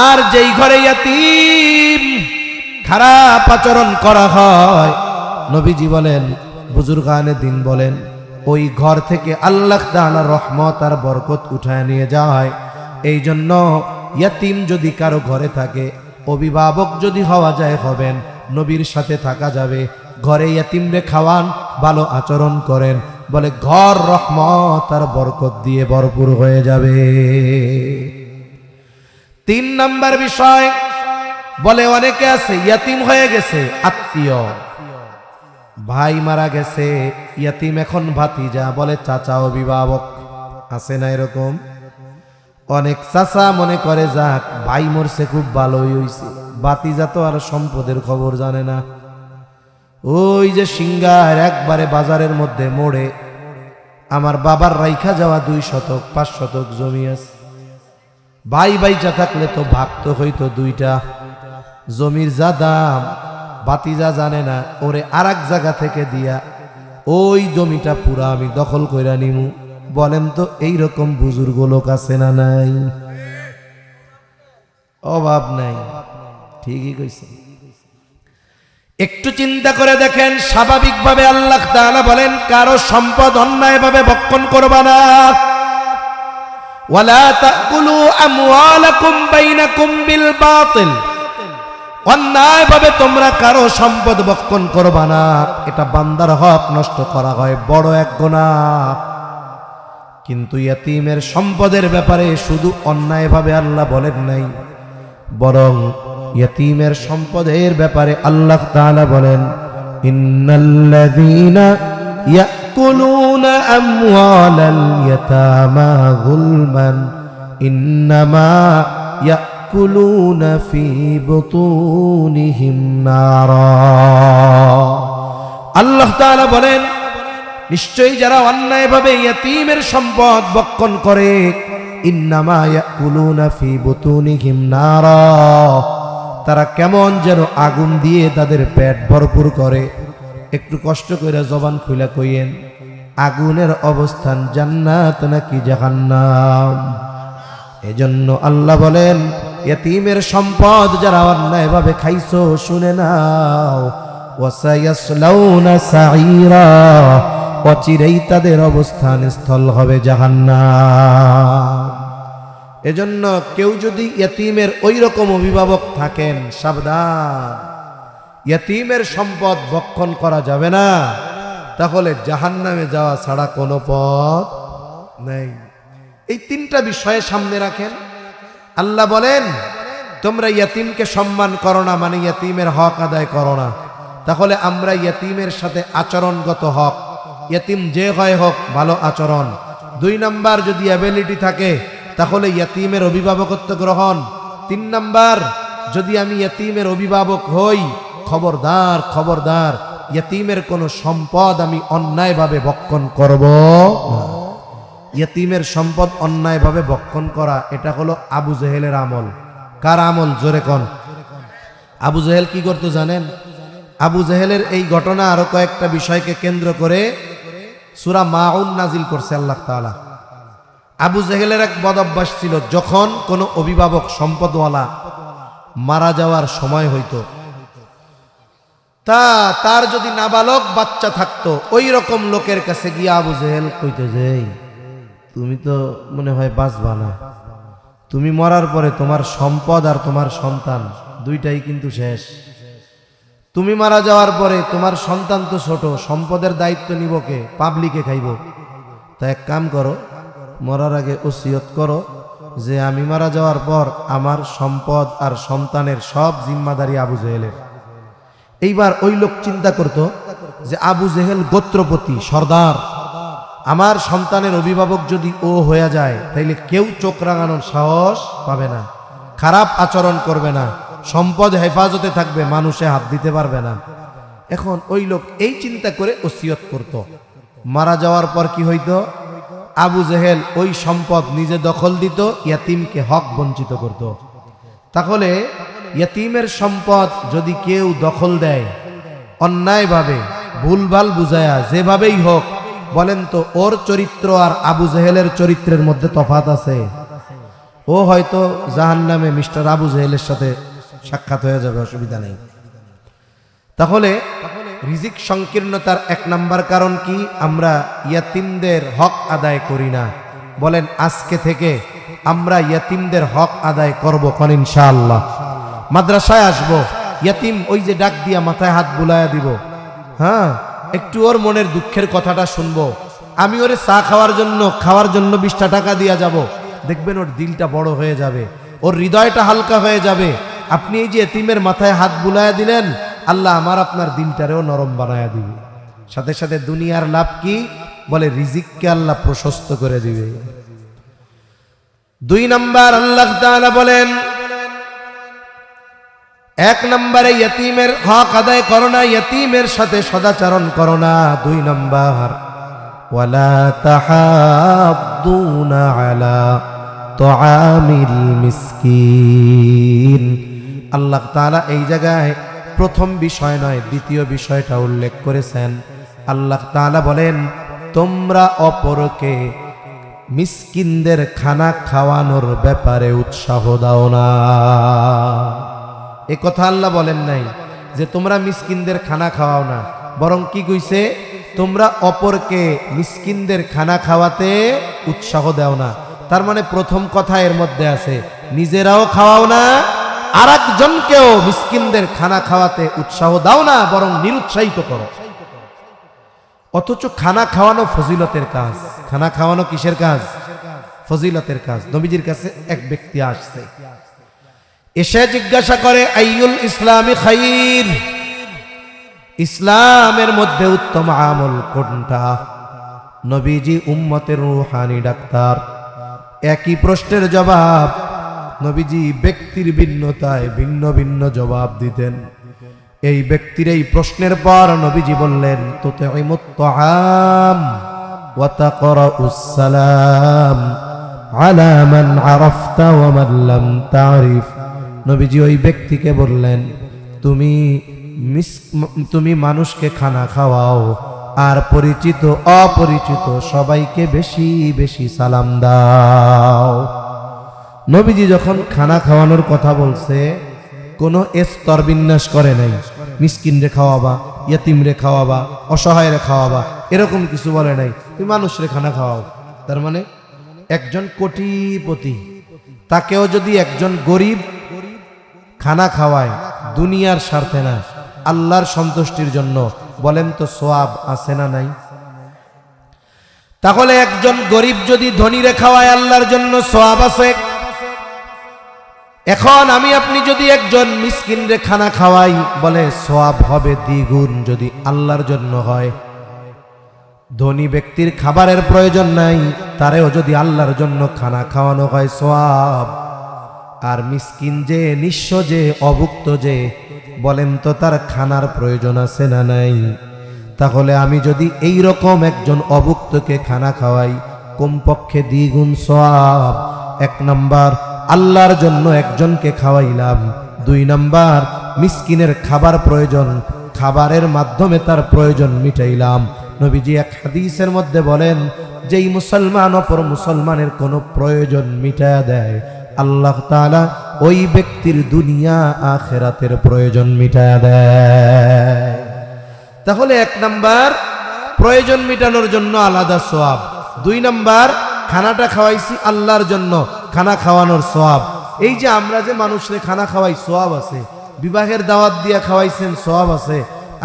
আর যেই ঘরে ইয়তীম খারাপ আচরণ করা হয়, নবীজি বলেন, বুজুর্গানে দিন বলেন, ওই ঘর থেকে আল্লাহ তাআলা রহমত আর বরকত উঠায় নিয়ে যায়। এই জন্য ইয়তীম যদি কারো ঘরে থাকে, অভিভাবক যদি হওয়া যায় হবেন, নবীর সাথে থাকা যাবে। ঘরে ইয়তীমরে খাওয়ান, ভালো আচরণ করেন, বলে ঘর রহমত আর বরকত দিয়ে ভরপুর হয়ে যাবে। 3 নাম্বার বিষয়, বলে অনেকে আছে ইয়তীম হয়ে গেছে, আত্মীয় ভাই মারা গেছে, ইয়তীম এখন ভাতিজা, বলে চাচা অভিভাবক। আছে না এরকম? অনেক চাচা মনে করে যাক ভাই মরছে খুব ভালোই হইছে, ভাতিজা তো আর সম্পদের খবর জানে না। ওই যে সিঙ্গার একবারে বাজারের মধ্যে মোড়ে আমার বাবার রাইখা যাওয়া 2 শতক 5 শতক জমি আছে, ভাই বাইচা থাকলে তো ভাগ তো হইতো 2টা। জমির যা দাম ভাতিজা জানে না, ওরে আর এক জায়গা থেকে দিয়া ওই জমিটা পুরা আমি দখল কইরা নিমু। বলেন তো এইরকম বুজুর্গ লোক আছে না নাই? অভাব নাই, ঠিকই কইছে। একটু চিন্তা করে দেখেন, স্বাভাবিকভাবে আল্লাহ তাআলা বলেন কারো সম্পদ অন্যায়ভাবে ভক্ষণ করবা না। ওয়ালা তাকুলু আমওয়ালাকুম বাইনাকুম বিল বাতিল, অন্যায়ভাবে তোমরা কারো সম্পদ ভক্ষণ করবা না। এটা বান্দার হক নষ্ট করা হয়, বড় এক গুনাহ। কিন্তু ইয়তীমের সম্পদের ব্যাপারে শুধু অন্যায়ভাবে আল্লাহ বলেন নাই, বরং ইয়তীমের সম্পদের ব্যাপারে আল্লাহ তাআলা বলেন, ইন্নাল্লাযীনা ইয়াকুলুনা আমওয়ালাল ইয়াতামা যুলমান ইন্নামা ইয়াকুলুনা ফী বুতুনিহিম নারা। আল্লাহ তাআলা বলেন, নিশ্চয়ই যারা অন্যায়ভাবে ইয়তীমের সম্পদ ভক্ষণ করে, ইন্নামা ইয়াকুলুনা ফী বুতুনিহিম নারা, তারা কেমন যেন আগুন দিয়ে তাদের পেট ভরপুর করে। একটু কষ্ট করে জবান খুলে কইয়েন, আগুনের অবস্থান জান্নাত নাকি জাহান্নাম? এজন্য আল্লাহ বলেন, ইয়তীমের সম্পদ যারা অন্যায়ভাবে খাইছো, শুনে নাও, ওয়াসায়াসলাউনা সাঈরা, অচিরেই তাদের অবস্থান স্থল হবে জাহান্নাম। এজন্য কেউ যদি ইয়তীমের ওই রকম অভিভাবক থাকেন, সাবধান, ইয়তীমের সম্পদ ভক্ষণ করা যাবে না, তাহলে জাহান্নামে যাওয়া ছাড়া কোনো পথ নেই। এই 3টা বিষয়ে সামনে রাখেন। আল্লাহ বলেন, তোমরা ইয়তীমকে সম্মান করো না, মানে ইয়তীমের হক আদায় করো না। তাহলে আমরা ইয়তীমের সাথে আচরণগত হক, ইয়তীম যে হয় হোক, ভালো আচরণ। 2 নাম্বার, যদি অ্যাবিলিটি থাকে তাহলে ইয়তীমের অভিভাবকত্ব গ্রহণ। 3 নাম্বার, যদি আমি ইয়তীমের অভিভাবক হই, খবরদার খবরদার, ইয়তীমের কোনো সম্পদ আমি অন্যায়ভাবে ভক্ষণ করব না। ইয়তীমের সম্পদ অন্যায়ভাবে ভক্ষণ করা, এটা হলো আবু জেহেলের আমল। কার আমল? জোরে কোন। আবু জেহেল কি করতো জানেন? আবু জেহেলের এই ঘটনা আরো কয়েকটা বিষয়কে কেন্দ্র করে সূরা মাউন নাজিল করছে আল্লাহ তাআলা। আবু জেহেলের এক বদ অভ্যাস ছিল, যখন কোনো অভিভাবক সম্পদওয়ালা মারা যাওয়ার সময় হইতো, তার যদি নাবালক বাচ্চা থাকতো, ওই রকম লোকের কাছে গিয়ে আবু জেহেল কইতে, যে তুমি তো মনে হয় বাঁচবা না, তুমি মরার পরে তোমার সম্পদ আর তোমার সন্তান 2টাই কিন্তু শেষ। তুমি মারা যাওয়ার পরে তোমার সন্তান তো ছোট, সম্পদের দায়িত্ব নিব কে? পাবলিকে খাইব। তা এক কাম করো, মরার আগে ওসিয়ত করো যে আমি মারা যাওয়ার পর আমার সম্পদ আর সন্তানের সব জিম্মাদারি আবু জেহেলের। এইবার ওই লোক চিন্তা করত যে আবু জেহেল গোত্রপতি সর্দার, আমার সন্তানের অভিভাবক যদি ও হয়ে যায় তাইলে কেউ চোখ রাঙানোর সাহস পাবে না, খারাপ আচরণ করবে না, সম্পদ হেফাজতে থাকবে, মানুষে হাত দিতে পারবে না। এখন ওই লোক এই চিন্তা করে ওসিয়ত করত। মারা যাওয়ার পর কি হইতো? আবু জেহেল ওই সম্পদ নিজে দখল দিত, ইয়াতিমকে হক বঞ্চিত করত। তাহলে ইয়াতিমের সম্পদ যদি কেউ দখল দেয় অন্যায়ভাবে, ভুলভাল বুঝায়া, যেভাবেই হোক, বলেন তো ওর চরিত্র আর আবু জেহেলের চরিত্রের মধ্যে তফাৎ আছে? ও হয়তো জাহান্নামে মিস্টার আবু জেহেলের সাথে সাক্ষাৎ হয়ে যাবে, অসুবিধা নেই। তাহলে রিজিক সংকীর্ণতার এক নাম্বার কারণ কি? আমরা ইয়াতিমদের হক আদায় করি না। বলেন আজকে থেকে আমরা ইয়াতিমদের হক আদায় করব কোন ইনশাআল্লাহ। মাদ্রাসায় আসব, ইয়াতিম ওই যে ডাক দিয়া মাথায় হাত বুলায়া দিব, হ্যাঁ, একটু ওর মনের দুঃখের কথাটা শুনবো, আমি ওরে চা খাওয়ার জন্য 20টা টাকা দিয়া যাব, দেখবেন ওর দিলটা বড় হয়ে যাবে, ওর হৃদয়টা হালকা হয়ে যাবে। আপনি এই যে এতিমের মাথায় হাত বুলায়া দিলেন, আল্লাহ আমার আপনার দিলটারেও নরম বানায়া দিবে। সাথে সাথে দুনিয়ার লাভ কি? বলে রিজিককে আল্লাহ প্রশস্ত করে দিবে। 2 নাম্বার আল্লাহ তাআলা বলেন, 1 নম্বরে ইয়তিমের হক আদায় করো না, ইয়তিমের সাথে সদাচরণ করো না। 2 নম্বর ওয়ালা তাহাদ্দুনা আলা তুআমিল মিসকিন। আল্লাহ তাআলা এই জায়গায় প্রথম বিষয় নয়, দ্বিতীয় বিষয়টা উল্লেখ করেছেন। আল্লাহ তাআলা বলেন, তোমরা অপরকে মিসকিনদের খানা খাওয়ানোর ব্যাপারে উৎসাহ দাও না। এ কথা আল্লাহ বলেন নাই যে তোমরা মিসকিনদের খানা খাওয়াও না, বরং কি কইছে? তোমরা অপরকে মিসকিনদের খানা খাওয়াতে উৎসাহ দাও না। তার মানে প্রথম কথা এর মধ্যে আছে, নিজেরাও খাওয়াও না, আর একজনকেও মিসকিনদের খানা খাওয়াতে উৎসাহ দাও না, বরং নিরুৎসাহিত করো। অথচ খানা খাওয়ানো ফজিলতের কাজ। খানা খাওয়ানো কিসের কাজ? ফজিলতের কাজ। নবীজির কাছে এক ব্যক্তি আসছে, এসে জিজ্ঞাসা করে, আইয়ুল ইসলামি খাইর, ইসলামের মধ্যে উত্তম আমল কোনটা? নবীজি উম্মতের রূহানি ডাক্তার। একই প্রশ্নের জবাব নবীজি ব্যক্তির ভিন্নতায় ভিন্ন ভিন্ন জবাব দিতেন। এই ব্যক্তির এই প্রশ্নের পর নবীজি বললেন, তুতঈমুত তাআম ওয়া তাকরাউস সালাম আলা মান আরাফতা ওয়া মান লাম তারিফ। নবীজি ওই ব্যক্তিকে বললেন, তুমি মানুষকে খানা খাওয়াও, আর পরিচিত অপরিচিত সবাইকে বেশি বেশি সালাম দাও। নবীজি যখন খানা খাওয়ানোর কথা বলছে, কোনো স্তর বিন্যাস করে নাই। মিসকিন রে খাওয়াবা, ইয়তিম রে খাওয়াবা, অসহায় রে খাওয়াবা, এরকম কিছু বলে নাই। তুমি মানুষরে খানা খাওয়াও। তার মানে একজন কোটিপতি, তাকেও যদি একজন গরিব খানা খাওয়ায়, দুনিয়ার স্বার্থে না, আল্লাহর সন্তুষ্টির জন্য, বলেন তো সওয়াব আছে না নাই? তাহলে একজন গরিব যদি ধনীরে খাওয়ায়, আল্লাহর জন্য সওয়াব আছে। এখন আমি আপনি যদি একজন মিসকিনরে খানা খাওয়াই, বলে সওয়াব হবে দ্বিগুণ যদি আল্লাহর জন্য হয়। ধনী ব্যক্তির খাবারের প্রয়োজন নাই, তারেও যদি আল্লাহর জন্য খানা খাওয়ানো হয়, সওয়াব। আর মিসকিন যে, নিঃস্ব যে, অভুক্ত যে, বলেন তো তার খানার প্রয়োজন আছে না নাই? তাহলে আমি যদি এই রকম একজন অভুক্তকে খানা খাওয়াই, কমপক্ষে দ্বিগুণ সওয়াব। 1 নাম্বার আল্লাহর জন্য একজনকে খাওয়াইলাম। 2 নাম্বার মিসকিনের খাবার প্রয়োজন, খাবারের মাধ্যমে তার প্রয়োজন মিটাইলাম। নবীজি এক হাদিসের মধ্যে বলেন, যেই মুসলমান অপর মুসলমানের কোনো প্রয়োজন মিটায়া দেয়, আল্লাহ তাআলা ওই ব্যক্তির দুনিয়া আখিরাতের প্রয়োজন মিটায়া দেয়। তাহলে 1 নাম্বার প্রয়োজন মিটানোর জন্য আলাদা সওয়াব। 2 নাম্বার খানাটা খাওয়াইছি আল্লাহর জন্য, খানা খাওয়ানোর সওয়াব। এই যে আমরা যে মানুষরে খানা খাওয়াই, সওয়াব আছে। বিবাহের দাওয়াত দিয়া খাওয়াইছেন, সওয়াব আছে।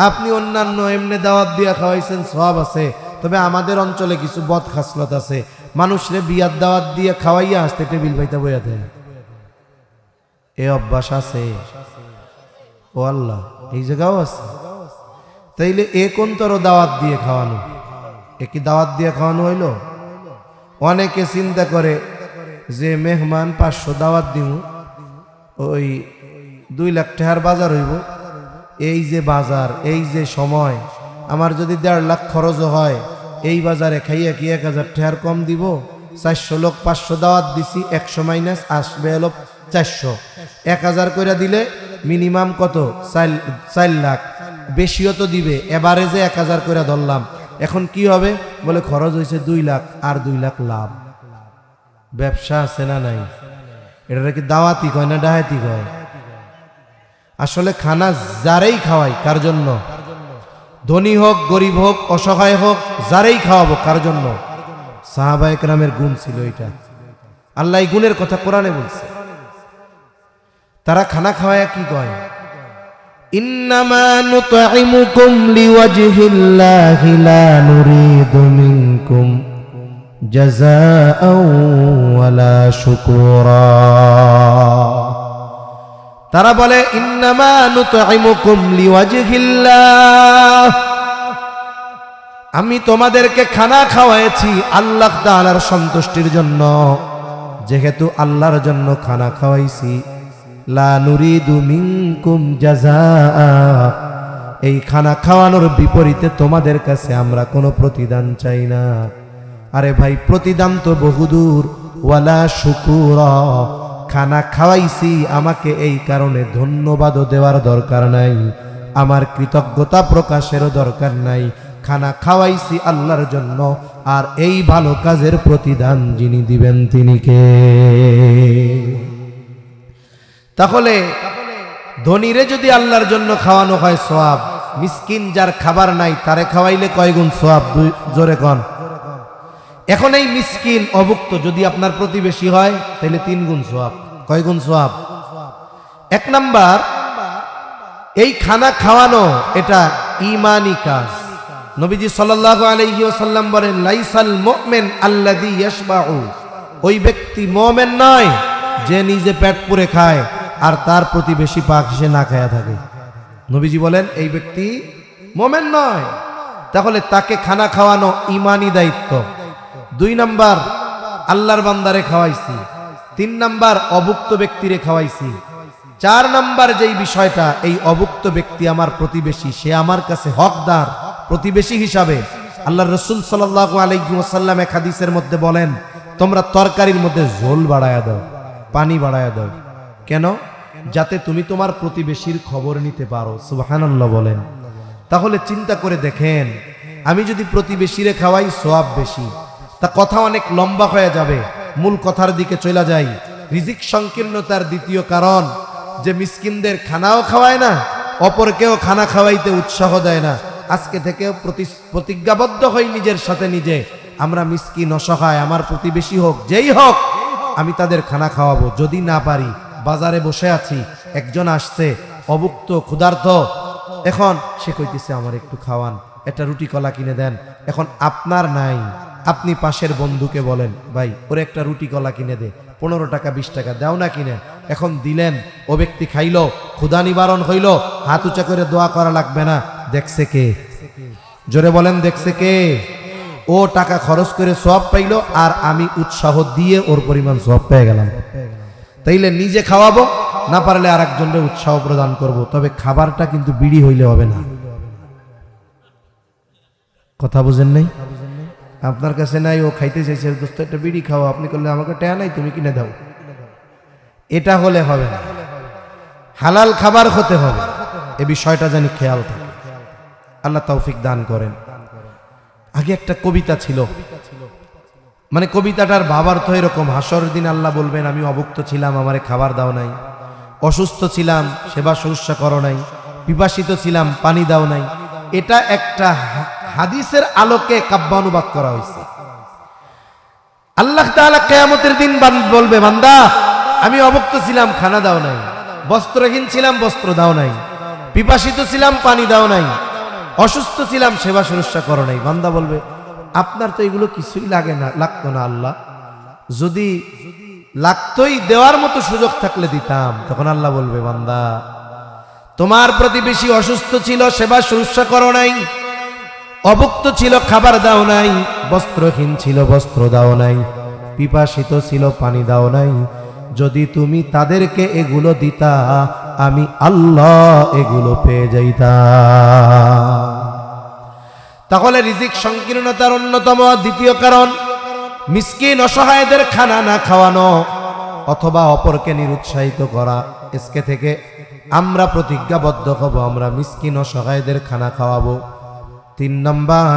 আপনি অন্যান্য এমনি দাওয়াত দিয়া খাওয়াইছেন, সওয়াব আছে। তবে আমাদের অঞ্চলে কিছু বদ খাসলত আছে, মানুষরে বিয়ার দাওয়াত দিয়ে খাওয়াইয়া আসতে টেবিল পাইতে বইয়া দেয়। এ অভ্যাস আছে। ও আল্লাহ, এই জায়গাও আছে। তাইলে এ কোন তোর দাওয়াত দিয়ে খাওয়ানো? এ কি দাওয়াত দিয়ে খাওয়ানো হইল? অনেকে চিন্তা করে যে মেহমান 500 দাওয়াত দিব, ওই 2 লাখ টাকার বাজার হইব। এই যে বাজার, এই যে সময়, আমার যদি 1.5 লাখ খরচ হয়, এই বাজারে খাইয়া কি 1000 টাকার কম দিব? 400 লোক 500 দাওয়াত দিছি, 100 মাইনাস আসবে হলো 400। 1000 করে দিলে মিনিমাম কত? 4 লাখ। বেশিও তো দিবে, এভারেজে 1000 করে ধরলাম। এখন কি হবে? বলে খরচ হয়েছে 2 লাখ, আর 2 লাখ লাভ। ব্যবসা আছে না নাই? এটা কি দাওয়াতি কয় না ডাহাতি কয়? আসলে খানা যারেই খাওয়াই, কার জন্য? ধনী হোক, গরিব হোক, অসহায় হোক, যারেই খাওয়াবো কার জন্য? সাহাবায়ে কেরামের গুণ ছিল এটা। আল্লাহ এই গুণের কথা কোরআনে বলছে। তারা খানা খাওয়ায় কি কয়? ইন্নামা নুতঈমুকুম লিওয়াজহিল্লাহি লা নুরিদু মিনকুম জাযাআও ওয়ালা শুকুরা। তারা বলে ইন্নামা নুতঈমুকুম লিওয়াজহিল্লাহ, আমি তোমাদেরকে খানা খাওয়াইছি আল্লাহ তাআলার সন্তুষ্টির জন্য। যেহেতু আল্লাহর জন্য খানা খাওয়াইছি, লা নুরিদু মিনকুম জাযাআ, এই খানা খাওয়ানোর বিপরীতে তোমাদের কাছে আমরা কোনো প্রতিদান চাই না। আরে ভাই, প্রতিদান তো বহুদূর। ওয়ালা শুকুরা, খানা খাওয়াইছি আমাকে এই কারণে ধন্যবাদও দেওয়ার দরকার নাই, আমার কৃতজ্ঞতা প্রকাশেরও দরকার নাই। খানা খাওয়াইছি আল্লাহর জন্য, আর এই ভালো কাজের প্রতিদান যিনি দিবেন তিনি কে? তাহলে ধনীরে যদি আল্লাহর জন্য খাওয়ানো হয় সওয়াব, মিসকিন যার খাবার নাই তারে খাওয়াইলে কয় গুণ সওয়াব? জোরে কন। এখন এই মিসকিন অভুক্ত যদি আপনার প্রতিবেশী হয়, তাহলে 3 গুণ সওয়াব। কয় গুণ সওয়াব? 1 নাম্বার, এই খানা খাওয়ানো এটা ঈমানি কাজ। নবীজি সাল্লাল্লাহু আলাইহি ওয়াসাল্লাম বলেন, লাইসাল মুমিন আল্লাযী ইয়াশবাউ, ওই ব্যক্তি মুমিন নয় যে নিজে পেট পুরে খায় আর তার প্রতিবেশী পাক সে না খায়া থাকে। নবীজি বলেন এই ব্যক্তি মুমিন নয়। তাহলে তাকে খানা খাওয়ানো ঈমানি দায়িত্ব। 2 নাম্বার, আল্লাহর বান্দারে খাওয়াইছি। 3 নাম্বার, অভুক্ত ব্যক্তিরে খাওয়াইছি। 4 নাম্বার যেই বিষয়টা, এই অভুক্ত ব্যক্তি আমার প্রতিবেশী, সে আমার কাছে হকদার প্রতিবেশী হিসাবে। আল্লাহর রাসূল সাল্লাল্লাহু আলাইহি ওয়াসাল্লাম এক হাদিসের মধ্যে বলেন, তোমরা তরকারির মধ্যে ঝোল বাড়ায়া দাও, পানি বাড়ায়া দাও। কেন? যাতে তুমি তোমার প্রতিবেশীর খবর নিতে পারো। সুবহানাল্লাহ বলেন। তাহলে চিন্তা করে দেখেন, আমি যদি প্রতিবেশীরে খাওয়াই সওয়াব বেশি। তা কথা অনেক লম্বা হয়ে যাবে, মূল কথার দিকে চলে যাই। রিজিক সংকীর্ণতার দ্বিতীয় কারণ যে মিসকিনদের খানাও খাওয়ায় না, অপরকেও খানা খাওয়াইতে উৎসাহ দেয় না। আজকে থেকে প্রতিজ্ঞাবদ্ধ হই নিজের সাথে নিজে, আমরা মিসকিন অসহায়, আমার প্রতিবেশী হোক যেই হোক, আমি তাদের খানা খাওয়াবো। যদি না পারি, বাজারে বসে আছি, একজন আসছে অভুক্ত ক্ষুধার্ত, এখন সে কইতেছে আমার একটু খাওয়ান, একটা রুটি কলা কিনে দেন। এখন আপনার নাই, আপনি পাশের বন্ধুকে বলেন, ভাই ওরে একটা রুটি কলা কিনে দে, 15 টাকা 20 টাকা দাও না কিনে। এখন দিলেন, ও ব্যক্তি খাইলো, ক্ষুধা নিবারণ হইল, হাত উঁচা করে দোয়া করা লাগবে না। দেখছে কে? জোরে বলেন, দেখছে কে? ও টাকা খরচ করে সওয়াব পাইলো, আর আমি উৎসাহ দিয়ে ওর পরিমাণ সওয়াব পেয়ে গেলাম। তাইলে নিজে খাওয়াবো, না পারলে আর একজনের উৎসাহ প্রদান করব। তবে খাবারটা কিন্তু বিড়ি হইলে হবে না। কথা বুঝেন নাই? আপনার কাছে নাই, ও খাইতে চাইছে, দোস্ত একটা বিড়ি খাও, আপনি করলে আমাকে টাকা নাই, তুমি কিনে দাও, এটা হলে হবে না। হালাল খাবার হতে হবে, এ বিষয়টা জানি খেয়াল থাকে। আল্লাহ তৌফিক দান করেন। আগে একটা কবিতা ছিল, মানে কবিতাটার ভাবার্থ এরকম, হাসর দিন আল্লাহ বলবেন আমি অভুক্ত ছিলাম, আমারে খাবার দাও নাই, অসুস্থ ছিলাম, সেবা শুশ্রূষা করো নাই, পিপাসিত ছিলাম, পানি দাও নাই। এটা একটা হাদিসের আলোকে কাব্যানুবাদ করা হয়েছে। আল্লাহ তাআলা কিয়ামতের দিন বলবে, বান্দা আমি অভুক্ত ছিলাম, খানা দাও নাই, বস্ত্রহীন ছিলাম, বস্ত্র দাও নাই, পিপাসিত ছিলাম, পানি দাও নাই, অসুস্থ ছিলাম, সেবা শুশ্রূষা করো নাই। বান্দা বলবে, আপনার তো এগুলো কিছুই লাগে না, লাগতো না আল্লাহ, যদি লাগতোই, দেওয়ার মতো সুযোগ থাকলে দিতাম। তখন আল্লাহ বলবে, বান্দা তোমার প্রতিবেশী অসুস্থ ছিল, সেবা শুশ্রূষা করো নাই, অভুক্ত ছিল, খাবার দাও নাই, বস্ত্রহীন ছিল, বস্ত্র দাও নাই, পিপাসিত ছিল, পানি দাও নাই। যদি তুমি তাদেরকে এগুলো দিতা, আমি আল্লাহ এগুলো পেয়ে যাইতাম। তাহলে রিজিক সংকীর্ণতার অন্যতম দ্বিতীয় কারণ মিসকিন অসহায়দের খানা না খাওয়ানো অথবা অপরকে নিরুৎসাহিত করা। আজকে থেকে আমরা প্রতিজ্ঞাবদ্ধ হব, আমরা মিসকিন অসহায়দের খানা খাওয়াবো। 3 নম্বর,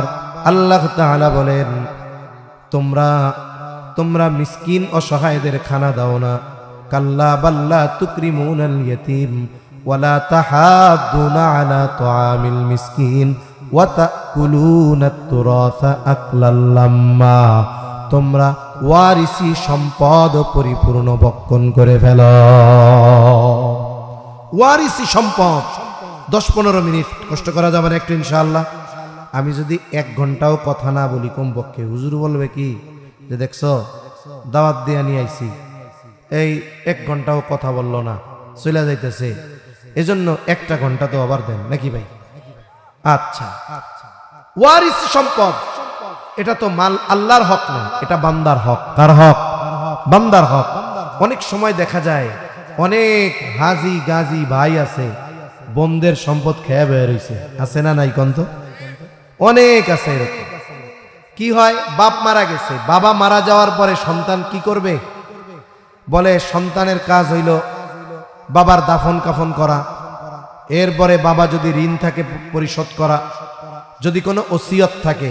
আল্লাহ তাআলা বলেন, তোমরা মিসকিন অসহায়দের খানা দাও না। কাল্লা বাল্লা তুকরিমুনাল ইয়াতীম ওয়ালা তাহাদ্দুনা আলা তুআমিল মিসকিন ওয়া তাকুলুনাত তুরাসা আকলাল লাম্মা। তোমরা ওয়ারিসি সম্পদ পরিপূর্ণ ভক্ষণ করে ফেলো। ওয়ারিসি সম্পদ 10-15 মিনিট কষ্ট করা যাবে না একটু ইনশাআল্লাহ। আমি যদি 1 ঘন্টাও কথা না বলি কমপক্ষে হুজুর বলবে কি যে দেখছো দাওয়াত দিয়ে নিয়ে আইছি, এই 1 ঘন্টাও কথা বললো না, চলে যাইতেছে, এজন্য 1টা ঘন্টা তো আবার দেন নাকি ভাই? আচ্ছা, ওয়ারিস সম্পদ এটা তো মাল আল্লাহর হক না, এটা বান্দার হক। কার হক? বান্দার হক। অনেক সময় দেখা যায় অনেক হাজি গাজী ভাই আছে, বন্ধের সম্পদ খেয়ে বের হইছে, আছে না নাই কন্ত? অনেক আছে এরকম। কি হয়, বাপ মারা গেছে, বাবা মারা যাওয়ার পরে সন্তান কি করবে? বলে সন্তানের কাজ হইল বাবার দাফন কাফন করা, এরপরে বাবা যদি ঋণ থাকে পরিশোধ করা, যদি কোনো ওসিয়ত থাকে,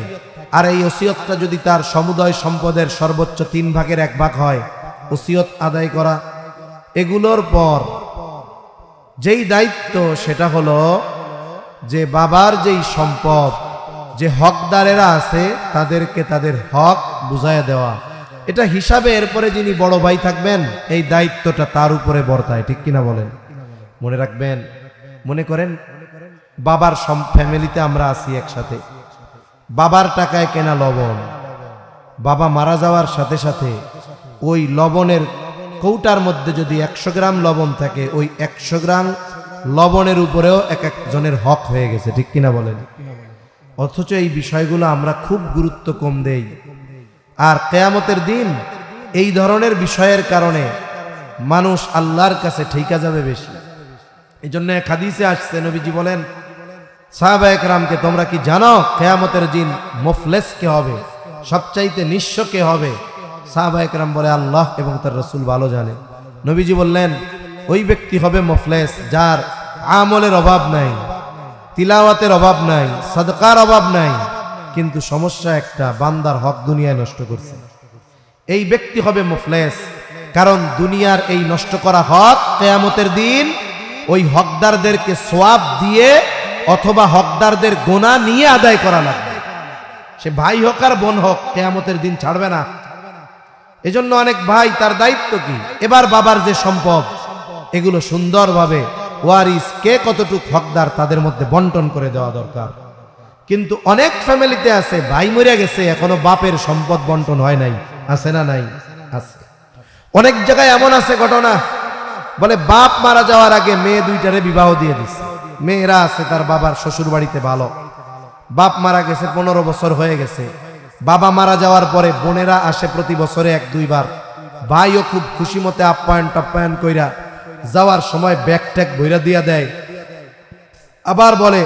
আর এই ওসিয়তটা যদি তার সমুদয় সম্পদের সর্বোচ্চ 3 ভাগের 1 ভাগ হয়, ওসিয়ত আদায় করা। এগুলোর পর যেই দায়িত্ব সেটা হলো যে বাবার যেই সম্পদ, যে হকদারেরা আছে তাদেরকে তাদের হক বুঝাইয়া দেওয়া। এটা হিসাবে এরপরে যিনি বড় ভাই থাকবেন এই দায়িত্বটা তার উপরে বর্তায়, ঠিক কিনা বলেন? মনে রাখবেন, মনে করেন বাবার ফ্যামিলিতে আমরা আছি একসাথে, বাবার টাকায় কেনা লবণ, বাবা মারা যাওয়ার সাথে সাথে ওই লবণের কৌটার মধ্যে যদি 100 গ্রাম লবণ থাকে, ওই 100 গ্রাম লবণের উপরেও এক একজনের হক হয়ে গেছে, ঠিক কিনা বলেন? অথচ এই বিষয়গুলো আমরা খুব গুরুত্ব কম দেই। আর কিয়ামতের দিন এই ধরনের বিষয়ের কারণে মানুষ আল্লাহর কাছে ঠেকা যাবে বেশি। এই জন্য এক হাদিসে আসছে, নবীজি বলেন সাহাবায়ে কেরামকে, তোমরা কি জানো কিয়ামতের দিন মুফলিস কে হবে, সবচাইতে নিঃস্ব কে হবে? সাহাবায়ে কেরাম বলে আল্লাহ এবং তার রাসূল ভালো জানে। নবীজি বললেন ওই ব্যক্তি হবে মুফলিস যার আমলের অভাব নাই, তিলাওয়াতের অভাব নাই, সাদকার অভাব নাই, কিন্তু সমস্যা একটা, বান্দার হক দুনিয়ায় নষ্ট করছে। এই ব্যক্তি হবে মুফলিস, কারণ দুনিয়ার এই নষ্ট করা হক কিয়ামতের দিন ওই হকদারদেরকে সওয়াব দিয়ে অথবা হকদারদের গুনাহ নিয়ে আদায় করা লাগবে। সে ভাই হোক আর বোন হোক, কিয়ামতের দিন ছাড়বে না। এজন্য অনেক ভাই তার দায়িত্ব কি, এবার বাবার যে সম্পদ এগুলো সুন্দরভাবে ওয়ারিস কে কতটুকু হকদার তাদের মধ্যে বন্টন করে দেওয়া দরকার। কিন্তু অনেক ফ্যামিলিতে আছে ভাই মরে গেছে এখনো বাপের সম্পদ বন্টন হয় নাই, আছে না নাই? আছে। অনেক জায়গায় এমন আছে ঘটনা, বলে বাপ মারা যাওয়ার আগে মেয়ে 2টারে বিবাহ দিয়ে দিচ্ছে। মেয়েরা আছে তার বাবার শ্বশুর বাড়িতে ভালো, বাপ মারা গেছে 15 বছর হয়ে গেছে, বাবা মারা যাওয়ার পরে বোনেরা আসে প্রতি বছরে 1-2 বার, ভাইও খুব খুশি মতে আপ্যায়ন কইরা যাওয়ার সময় ব্যাগ ট্যাগ বইরা দিয়া দেয়, আবার বলে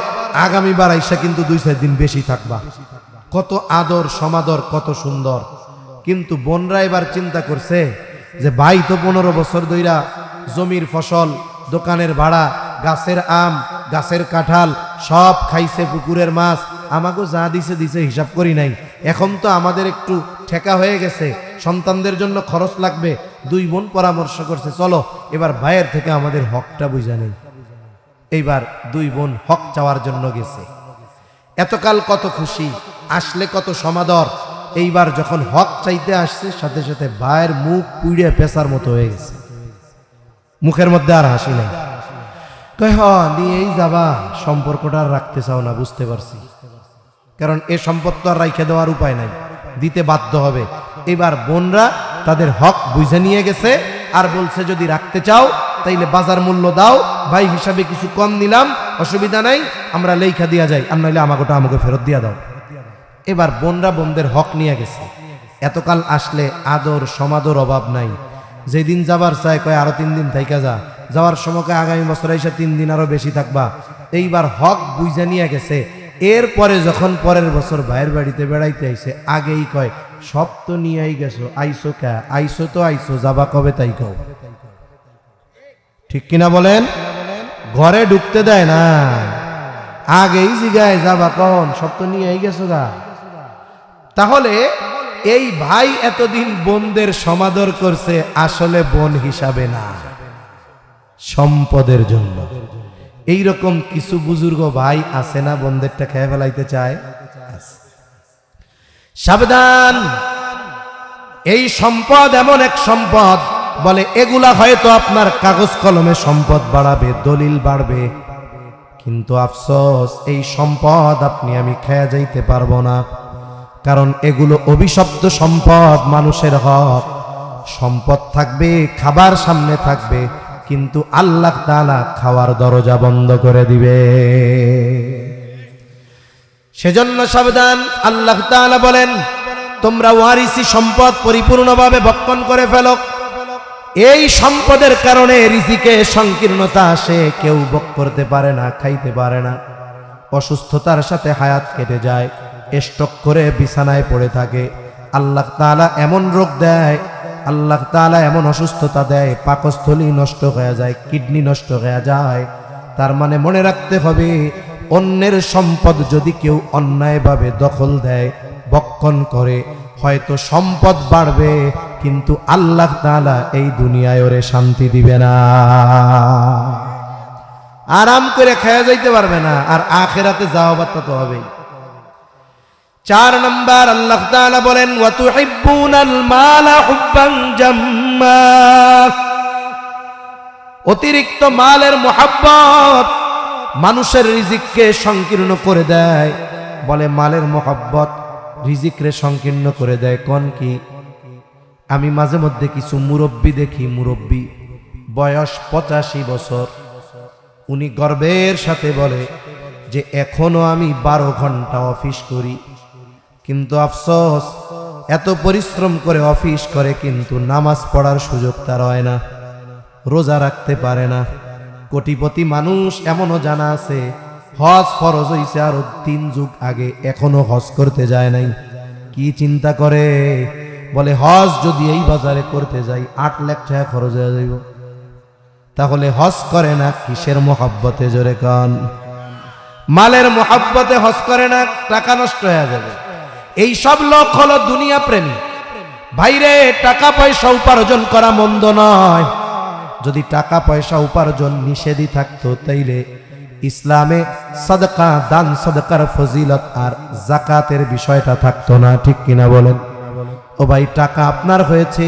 আগামীবার আইসা কিন্তু 2-4 দিন বেশি থাকবা। কত আদর সমাদর, কত সুন্দর। কিন্তু বোনরা এবার চিন্তা করছে যে ভাই তো 15 বছর ধইরা জমির ফসল, দোকানের ভাড়া, গাছের আম, গাছের কাঁঠাল সব খাইছে, পুকুরের মাছ, আমাকে যা দিছে হিসাব করি নাই, এখন তো আমাদের একটু ঠেকা হয়ে গেছে, সন্তানদের জন্য খরচ লাগবে। 2 বোন পরামর্শ করছে চলো এবার ভাইয়ের থেকে আমাদের হকটা বুঝা নেই। এইবার 2 বোন হক চাওয়ার জন্য গেছে। এতকাল কত খুশি, আসলে কত সমাদর, এইবার যখন হক চাইতে আসছে সাথে সাথে ভাইয়ের মুখ পুড়ে পেশার মতো হয়ে গেছে, মুখের মধ্যে আর হাসি নাই। কয় নিয়েই যাবা, সম্পর্কটা আর রাখতে চাও না, বুঝতে পারছি, কারণ এ সম্পদ তো আর রাইখে দেওয়ার উপায় নাই, দিতে বাধ্য হবে। এবার বোনরা তাদের হক বুঝে নিয়ে গেছে আর বলছে যদি রাখতে চাও তাইলে বাজার মূল্য দাও, ভাই হিসাবে কিছু কম নিলাম, অসুবিধা নাই, আমরা লেখা দিয়া যাই, আর নইলে আমাকে ফেরত দিয়া দাও। এবার বোনরা বোনদের হক নিয়ে গেছে। এতকাল আসলে আদর সমাদর অভাব নাই। যেদিন যাবার চায় কয় আরো 3 দিন থাইকা যা, যাওয়ার সময় আগামী বছর এসে 3 দিন আরো বেশি থাকবা। এইবার হক বুঝা নিয়ে গেছে। এরপরে যখন পরের বছর ভাইয়ের বাড়িতে বেড়াইতে আইছে, আগেই কয় সব তো নিয়েই গেছো, আইসো কে? আইসো তো আইসো, যাবা কবে তাই কও। ঠিক কিনা বলেন? ঘরে ঢুকতে দেয় না, আগেই জিগায় যাবা কখন, সব তো নিয়েই গেছো গা। তাহলে এই ভাই এতদিন বোনদের সমাদর করছে, আসলে বোন হিসাবে না, সম্পদের জন্য। এইরকম কিছু বুজুর্গ ভাই আছে না, বোনদেরটা খেয়ে ফেলাইতে চায়। সাবধান, এই সম্পদ এমন এক সম্পদ, বলে এগুলা হয়তো আপনার কাগজ কলমে সম্পদ বাড়াবে, দলিল বাড়বে, কিন্তু আফসোস এই সম্পদ আপনি আমি খেয়ে যাইতে পারবো না, কারণ এগুলো অভিশপ্ত সম্পদ, মানুষের হক। সম্পদ থাকবে, খাবার সামনে থাকবে, কিন্তু আল্লাহ তাআলা খাওয়ার দরজা বন্ধ করে দিবে। সেজন্য সাবধান। আল্লাহ তাআলা বলেন, তোমরা ওয়ারিসি সম্পদ পরিপূর্ণভাবে ভক্ষণ করে ফেলো। এই সম্পদের কারণে রিজিকে সংকীর্ণতা আসে, কেউ ভোগ করতে পারে না, খাইতে পারে না, অসুস্থতার সাথে হায়াত কেটে যায়, স্ট্রোক করে বিছানায় পড়ে থাকে। আল্লাহ তাআলা এমন রোগ দেয়, আল্লাহ তাআলা এমন অসুস্থতা দেয়, পাকস্থলী নষ্ট হয়ে যায়, কিডনি নষ্ট হয়ে যায়। তার মানে মনে রাখতে হবে, অন্যের সম্পদ যদি কেউ অন্যায়ভাবে দখল দেয়, ভক্ষণ করে, হয়তো সম্পদ বাড়বে, কিন্তু আল্লাহ তাআলা এই দুনিয়ায় ওরে শান্তি দিবে না, আরাম করে খেয়ে যাইতে পারবে না, আর আখিরাতে যাওয়াবাদ তো হবেই। 4 নাম্বার আল্লাহ তাআলা বলেন, ওয়া তুহিব্বুনাল মালা হুব্বান জাম্মা। অতিরিক্ত মালের মোহাব্বত মানুষের রিজিককে সংকীর্ণ করে দেয়। বলে মালের মোহাব্বত রিজিকরে সংকীর্ণ করে দেয়। কোন কি? আমি মাঝে মধ্যে কিছু মুরব্বী দেখি, মুরব্বী বয়স 85 বছর, উনি গর্বের সাথে বলে যে এখনো আমি 12 ঘন্টা অফিস করি, কিন্তু আফসোস এত পরিশ্রম করে অফিস করে, কিন্তু নামাজ পড়ার সুযোগ তার হয় না, রোজা রাখতে পারে না। কোটিপতি মানুষ এমনও জানা আছে, হজ ফরজ হইছে আরো 3 যুগ আগে, এখনো হজ করতে যায় নাই। কি চিন্তা করে? বলে হজ যদি এই বাজারে করতে যাই 8 লাখ টাকা খরচ হয়ে যাইব। তাহলে হজ করে না কিসের মোহাব্বতে? জোরে কান। মালের মোহাব্বতে হজ করে না, টাকা নষ্ট হয়ে যাবে। এই সব লোক হলো দুনিয়া প্রেমী। ভাইরে, টাকা পয়সা উপার্জন করা মন্দ নয়। যদি টাকা পয়সা উপার্জন নিষেধই থাকতো, তাইলে ইসলামে সাদকা, দান সাদকার ফজিলত আর যাকাতের বিষয়টা থাকতো না। ঠিক কিনা বলেন? ও ভাই, টাকা আপনার হয়েছে,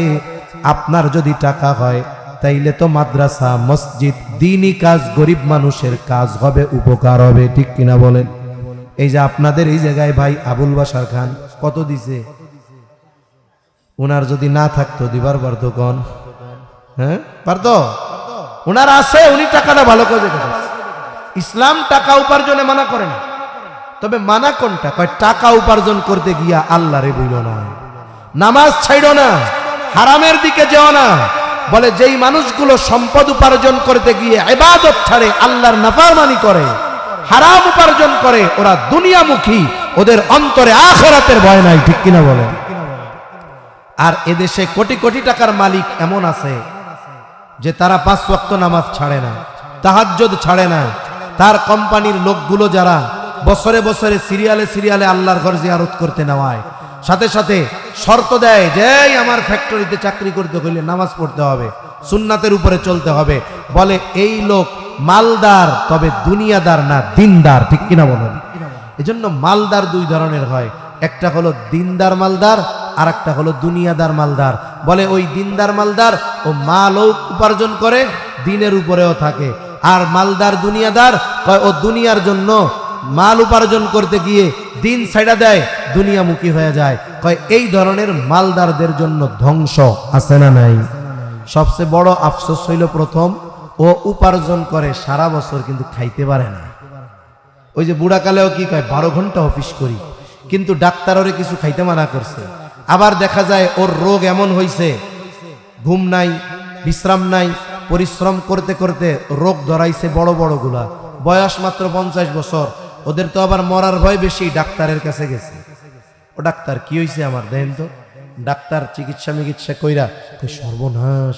আপনার যদি টাকা হয় তাইলে তো মাদ্রাসা, মসজিদ, দ্বীনি কাজ, গরিব মানুষের কাজ হবে, উপকার হবে। ঠিক কিনা বলেন? এই যে আপনাদের এই জায়গায় ভাই আবুল বাশার খান কত দিছে, ওনার যদি না থাকতো দিবার পারতো? কোন? হ্যাঁ, পারতো? ওনার আছে, উনি টাকাটা ভালো করে দেখেন। ইসলাম টাকা উপার্জনে মানা করে না, তবে মানা কোনটা? কয় টাকা উপার্জন করতে গিয়া আল্লাহ রে বইল না, নামাজ ছাইড়ো না, হারামের দিকে যেও না। বলে যেই মানুষগুলো সম্পদ উপার্জন করতে গিয়ে ইবাদত ছাড়ে, আল্লাহর নাফরমানি করে, হারাম উপার্জন করে, ওরা দুনিয়ামুখী, ওদের অন্তরে আখিরাতের ভয় নাই। ঠিক কিনা বলেন? আর এদেশে কোটি কোটি টাকার মালিক এমন আছে যে তারা 5 ওয়াক্ত নামাজ ছাড়ে না, তাহাজ্জুদ ছাড়ে না। তার কোম্পানির লোকগুলো যারা বছরে বছরে সিরিয়ালে সিরিয়ালে আল্লাহর ঘর জিয়ারত করতে নেওয়ায়, সাথে সাথে শর্ত দেয় যে আমার ফ্যাক্টরিতে চাকরি করতে হইলে নামাজ পড়তে হবে, সুন্নাতের উপরে চলতে হবে। বলে এই লোক মালদার, তবে দুনিয়াদার না, দিনদার। ঠিক কিনা বলেন? এজন্য মালদার 2 ধরনের হয়, একটা হলো দিনদার মালদার, আর একটা হলো দুনিয়াদার মালদার। বলে ওই দিনদার মালদার ও মালও উপার্জন করে, দিনের উপরেও থাকে। আর মালদার দুনিয়াদার ও দুনিয়ার জন্য মাল উপার্জন করতে গিয়ে দিন ছাইড়া দেয়, দুনিয়ামুখী হয়ে যায়। কয় এই ধরনের মালদারদের জন্য ধ্বংস আছে না নাই? সবচেয়ে বড় আফসোস হইল প্রথম, ও উপার্জন করে সারা বছর কিন্তু খাইতে পারে না। ওই যে বুড়াকালেও কি কয় 12 ঘন্টা অফিস করি, কিন্তু ডাক্তার ওরে কিছু খাইতে মানা করছে। আবার দেখা যায় ওর রোগ এমন হইছে, ঘুম নাই, বিশ্রাম নাই, পরিশ্রম করতে করতে রোগ ধরাইছে বড় বড় গুলা, বয়স মাত্র 50 বছর। ওদের তো আবার মরার ভয় বেশি, ডাক্তারের কাছে গেছে। ও ডাক্তার কি হয়েছে আমার দেখেন তো। ডাক্তার চিকিৎসা কইরা কই সর্বনাশ,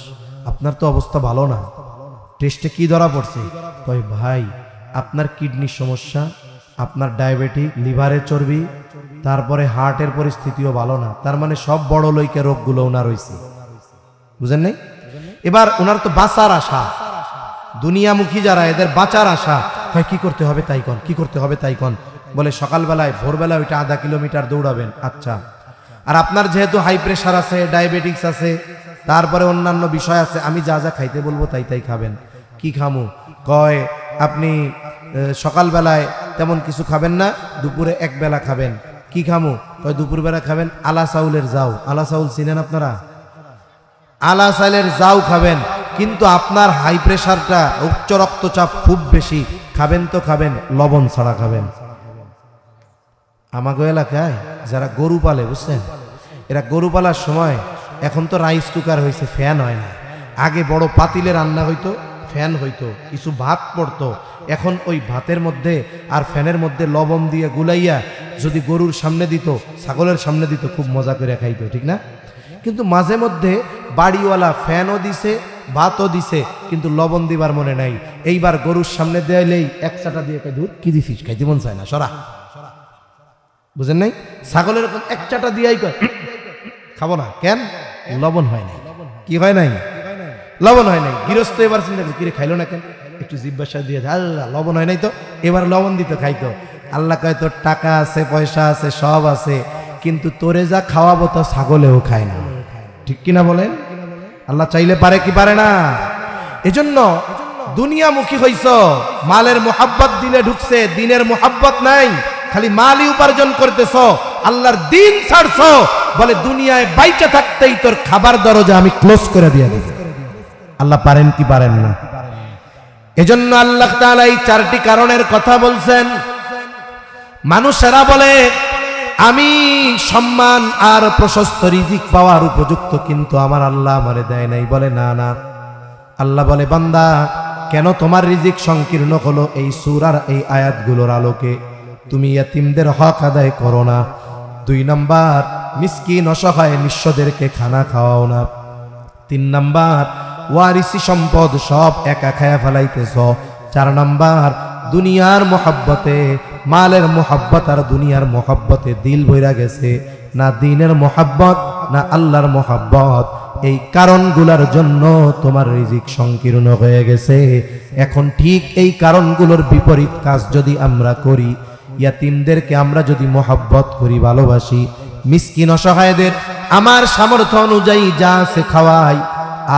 আপনার তো অবস্থা ভালো না। টেস্টে কি ধরা পড়ছে? কই ভাই আপনার কিডনির সমস্যা, আপনার ডায়াবেটিক, লিভারের চর্বি, তারপরে হার্টের পরিস্থিতিও ভালো না। তার মানে সব বড় লইকে রোগগুলো ওনার হয়েছে, বুঝেন নাই? এবার ওনার তো বাঁচার আশা, দুনিয়ামুখী যারা এদের বাঁচার আশা। হয় কি করতে হবে তাই কন, কি করতে হবে তাই কন। বলে সকালবেলায় ভোরবেলা ওইটা 1/2 কিলোমিটার দৌড়াবেন। আচ্ছা, আর আপনার যেহেতু হাই প্রেশার আছে, ডায়াবেটিক্স আছে, তারপরে অন্যান্য বিষয় আছে, আমি যা যা খাইতে বলবো তাই তাই খাবেন। কি খামু? কয় আপনি সকালবেলায় তেমন কিছু খাবেন না, দুপুরে এক বেলা খাবেন। কি খামু? কয় দুপুরবেলা খাবেন আলা চাউলের জাউ। আলা চাউল চিনেন আপনারা? আলা চাউলের জাউ খাবেন, কিন্তু আপনার হাই প্রেশারটা, উচ্চ রক্তচাপ খুব বেশি, খাবেন তো খাবেন লবণ ছাড়া খাবেন। আমাগো এলাকায় যারা গরু পালে, বুঝছেন, এরা গরু পালার সময়, এখন তো রাইস কুকার হয়েছে, ফ্যান হয় না। আগে বড় পাতিলে রান্না হইতো, ফ্যান হইতো, কিছু ভাত পড়তো। এখন ওই ভাতের মধ্যে আর ফ্যানের মধ্যে লবণ দিয়ে গুলাইয়া যদি গরুর সামনে দিত, ছাগলের সামনে দিত, খুব মজা করে খাইতো, ঠিক না? কিন্তু মাঝে মধ্যে বাড়িওয়ালা ফ্যানও দিছে, ভাতও দিছে, কিন্তু লবণ দিবার মনে নাই। এইবার গরুর সামনে দেয়ালেই এক চাটা দিয়ে কয় দুধ কি দিছিস, খাইতে মন চায় না, সরা। বুঝেন নাই? ছাগলের এক চাটা দিয়াই কয় খাবো না। কেন? লবণ হয় নাই। কি হয় নাই? লবণ হয় নাই। গৃহস্থ এবার চিন্তা করে কিরে খাইলো না কেন, একটু জিব্বাসা দিয়ে আল্লাহ লবণ হয় নাই তো, এবার লবণ দিত, খাইতো। আল্লাহ কয় তোর টাকা আছে, পয়সা আছে, সব আছে, কিন্তু তোরে যা খাওয়াবো তো ছাগলেও খায় না। ঠিক কিনা বলেন? আল্লাহ চাইলে পারে কি পারে না? এজন্য দুনিয়ামুখী হইছ, মালের মোহাব্বত দিলে ঢুকছে, দিনের মোহাব্বত নাই, খালি মালই উপার্জন করতেছ, আল্লাহর দিন ছাড়ছ। বলে দুনিয়ায় বাইচা থাকতেই তোর খাবার দরজা আমি ক্লোজ করে দিয়ে দেব। আল্লাহ পারেন কি পারেন না? এজন্য আল্লাহ তাআলা এই 4টি কারণের কথা বলছেন। মানুষেরা বলে আমি সম্মান আর প্রশস্ত রিজিক পাওয়ার উপযুক্ত, কিন্তু আমার আল্লাহ আমারে দেয় নাই। বলে না না, আল্লাহ বলে বান্দা কেন তোমার রিজিক সংকীর্ণ হলো? এই সূরার এই আয়াতগুলোর আলোকে তুমি ইয়াতিমদের হক আদায় করো না। 2 নাম্বার, মিসকিন অসহায় নিঃস্বদেরকে খানা খাওয়াও না। 3 নাম্বার, ওয়ারিসি সম্পদ সব একা খায়া ফেলাইতেছ। 4 নাম্বার, দুনিয়ার মোহাব্বতে, মালের মোহাব্বত আর দুনিয়ার মোহাব্বতে দিল ভইরা গেছে, না দিনের মোহাব্বত না আল্লাহর মোহাব্বত। এই কারণগুলোর জন্য তোমার রিজিক সংকীর্ণ হয়ে গেছে। এখন ঠিক এই কারণগুলোর বিপরীত কাজ যদি আমরা করি, ইয়াতিমদেরকে আমরা যদি মোহাব্বত করি, ভালোবাসি, মিসকিন অসহায়দের আমার সামর্থ্য অনুযায়ী যা আছে খাওয়াই,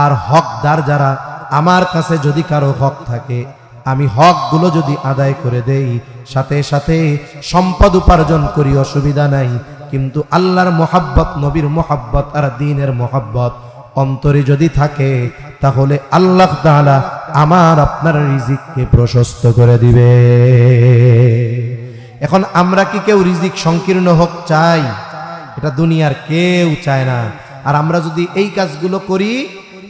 আর হকদার যারা, আমার কাছে যদি কারো হক থাকে আমি হকগুলো যদি আদায় করে দেই, সাথে সাথে সম্পদ উপার্জন করি, অসুবিধা নাই, কিন্তু আল্লাহর মোহাব্বত, নবীর মোহাব্বত আর দ্বীনের মোহাব্বত অন্তরে যদি থাকে, তাহলে আল্লাহ তাআলা আমার আপনার রিজিককে প্রশস্ত করে দিবে। এখন আমরা কি কেউ রিজিক সংকীর্ণ হোক চাই? এটা দুনিয়ার কেউ চায় না। আর আমরা যদি এই কাজগুলো করি,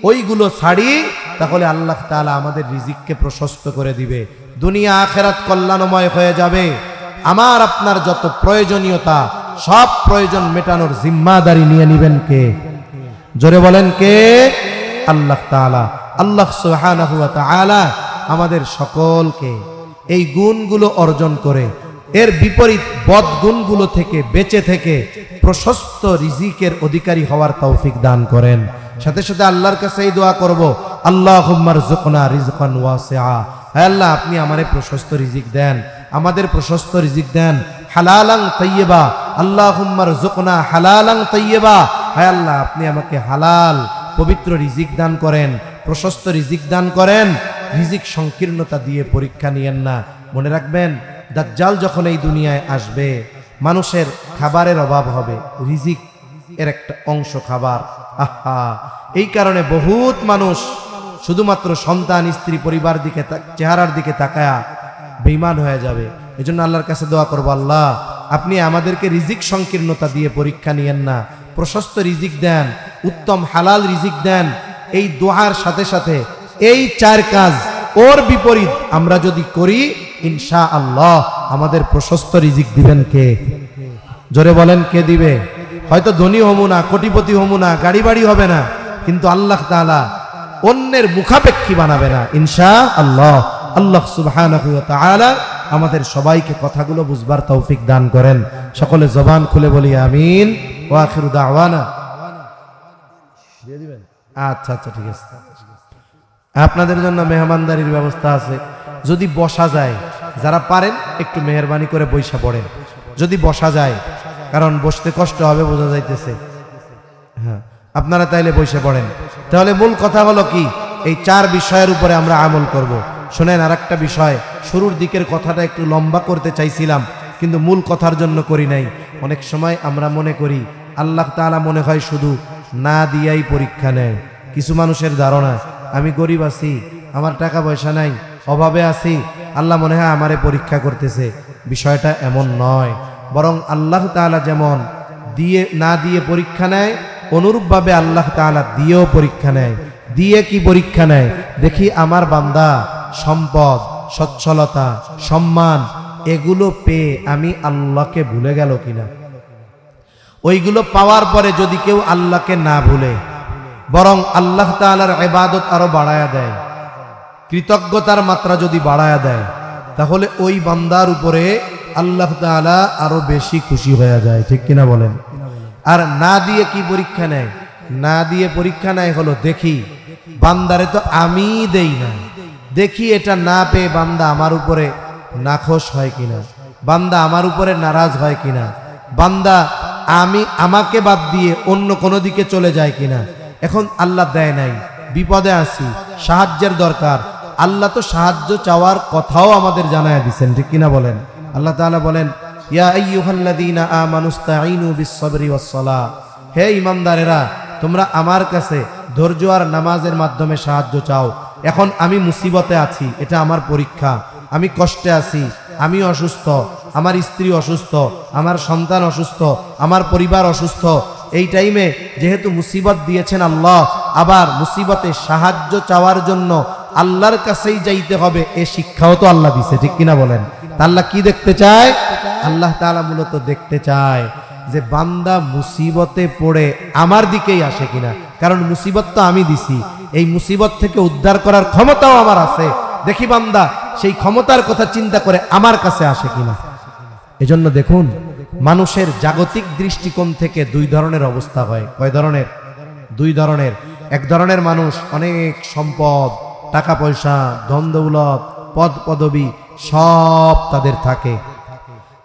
ওইগুলো ছাড়ি, তাহলে আল্লাহ তাআলা আমাদের রিজিককে প্রশস্ত করে দিবে, দুনিয়া আখিরাত কল্যাণময় হয়ে যাবে। আমার আপনার যত প্রয়োজনীয়তা, সব প্রয়োজন মেটানোর জিম্মাদারি নিয়ে নেবেন কে? জোরে বলেন কে? আল্লাহ তাআলা। আল্লাহ সুবহানাহু ওয়া তাআলা আমাদের সকলকে এই গুণগুলো অর্জন করে এর বিপরীত বদগুণগুলো থেকে বেঁচে থেকে প্রশস্ত রিজিকের অধিকারী হওয়ার তৌফিক দান করেন। সাথে সাথে আল্লাহর কাছে এই দোয়া করব, আল্লাহুম্মা রযুকনা রিজকান ওয়াসিআ। হে আল্লাহ, আপনি আমারে প্রশস্ত রিজিক দেন, আমাদের প্রশস্ত রিজিক দেন, হালালান তাইয়্যিবা। আল্লাহুম্মা রযুকনা হালালান তাইয়্যিবা। হে আল্লাহ, আপনি আমাকে হালাল পবিত্র রিজিক দান করেন, প্রশস্ত রিজিক দান করেন। রিজিক সংকীর্ণতা দিয়ে পরীক্ষা নিয়েন না। মনে রাখবেন, দাজ্জাল যখন এই দুনিয়ায় আসবে, মানুষের খাবারের অভাব হবে, রিজিক এর একটা অংশ খাবার। আহা, এই কারণে বহুত মানুষ শুধুমাত্র সন্তান, স্ত্রী, পরিবার দিকে, চেহারার দিকে তাকায়া বেঈমান হয়ে যাবে। এজন্য আল্লাহর কাছে দোয়া করবো, আল্লাহ আপনি আমাদেরকে রিজিক সংকীর্ণতা দিয়ে পরীক্ষা নিয়েন না, প্রশস্ত রিজিক দেন, উত্তম হালাল রিজিক দেন। এই দোয়ার সাথে সাথে এই 4 কাজ ওর বিপরীত আমরা যদি করি, ইনশাআল্লাহ আমাদের প্রশস্ত রিজিক দিবেন কে? জোরে বলেন, কে দিবে? হয়তো ধনী হবো না, কোটিপতি হবো না, গাড়ি বাড়ি হবে না, কিন্তু আল্লাহ তাআলা অন্যের মুখাপেক্ষী বানাবে না ইনশাআল্লাহ। আল্লাহ সুবহানাহু ওয়া তাআলা আমাদের সবাইকে কথাগুলো বুঝবার তৌফিক দান করেন। সকলে জবান খুলে বলি আমিন। ওয়া আখিরু দাওয়ানা। দিয়ে দিবেন? আচ্ছা আচ্ছা, ঠিক আছে। আপনাদের জন্য মেহমানদারির ব্যবস্থা আছে। যদি বসা যায়, যারা পারেন একটু মেহরবানি করে বইসা পড়েন, যদি বসা যায়, কারণ বসতে কষ্ট হবে বোঝা যাইতেছে। হ্যাঁ, আপনারা তাইলে বসে পড়েন। তাহলে মূল কথা হলো কি, এই 4 বিষয়ের উপরে আমরা আমল করব। শোনেন, আর একটা বিষয়, শুরুর দিকের কথাটা একটু লম্বা করতে চাইছিলাম, কিন্তু মূল কথার জন্য করি নাই। অনেক সময় আমরা মনে করি আল্লাহ তাআলা মনে হয় শুধু না দিয়াই পরীক্ষা নেয়। কিছু মানুষের ধারণা, আমি গরিব আছি, আমার টাকা পয়সা নাই, অভাবে আছি, আল্লাহ মনে হয় আমারে পরীক্ষা করতেছে। বিষয়টা এমন নয়, বরং আল্লাহ তাআলা যেমন দিয়ে না দিয়ে পরীক্ষা নেয়, অনুরূপভাবে আল্লাহ তাআলা দিয়েও পরীক্ষা নেয়। দিয়ে কি পরীক্ষা নেয়? দেখি আমার বান্দা সম্পদ, সচ্ছলতা, সম্মান এগুলো পেয়ে আমি আল্লাহকে ভুলে গেল কিনা। ওইগুলো পাওয়ার পরে যদি কেউ আল্লাহকে না ভুলে, বরং আল্লাহ তাআলার ইবাদত আরো বাড়ায়া দেয়, কৃতজ্ঞতার মাত্রা যদি বাড়ায়া দেয়, তাহলে ওই বান্দার উপরে আল্লাহ তাআলা আরো বেশি খুশি হয়ে যায়। ঠিক কিনা বলেন? আর না দিয়ে কি পরীক্ষা নেয়? না দিয়ে পরীক্ষা নেয় হলো, দেখি বান্দারে তো আমি দেই না, দেখি এটা না পেয়ে বান্দা আমার উপরে নাখোশ হয় কিনা, বান্দা আমার উপরে নারাজ হয় কিনা, বান্দা আমাকে বাদ দিয়ে অন্য কোনো দিকে চলে যায় কিনা। এখন আল্লাহ দেয় নাই, বিপদে আছি, সাহায্যের দরকার, আল্লাহ তো সাহায্য চাওয়ার কথাও আমাদের জানায় দিচ্ছেন। ঠিক কিনা বলেন? আল্লাহ তাআলা বলেন, ইয়া আইয়ুহাল্লাযীনা আমানুস্তাঈনু বিস-সাবরি ওয়াস-সালাহ, হে ঈমানদারেরা তোমরা আমার কাছে ধৈর্য আর নামাজের মাধ্যমে সাহায্য চাও। এখন আমি মুসিবতে আছি, এটা আমার পরীক্ষা, আমি কষ্টে আছি, আমি অসুস্থ, আমার স্ত্রী অসুস্থ, আমার সন্তান অসুস্থ, আমার পরিবার অসুস্থ। এই টাইমে যেহেতু মুসিবত দিয়েছেন আল্লাহ, আবার মুসিবতে সাহায্য চাওয়ার জন্য আল্লাহর কাছেই যাইতে হবে, এ শিক্ষাও তো আল্লাহ দিছে। ঠিক কিনা বলেন? আল্লাহ কি দেখতে চায়? আল্লাহ তাআলা মূলত দেখতে চায় যে বান্দা মুসিবতে পড়ে আমার দিকেই আসে কিনা, কারণ মুসিবত তো আমি দিছি, এই মুসিবত থেকে উদ্ধার করার ক্ষমতাও আমার আছে। দেখি বান্দা সেই ক্ষমতার কথা চিন্তা করে আমার কাছে আসে কিনা। এজন্য দেখুন, মানুষের জাগতিক দৃষ্টিকোণ থেকে 2 ধরনের অবস্থা হয়। কয় ধরনের? 2 ধরনের। এক ধরনের মানুষ অনেক সম্পদ, টাকা পয়সা, ধন দৌলত, পদ পদবি সব তাদের থাকে।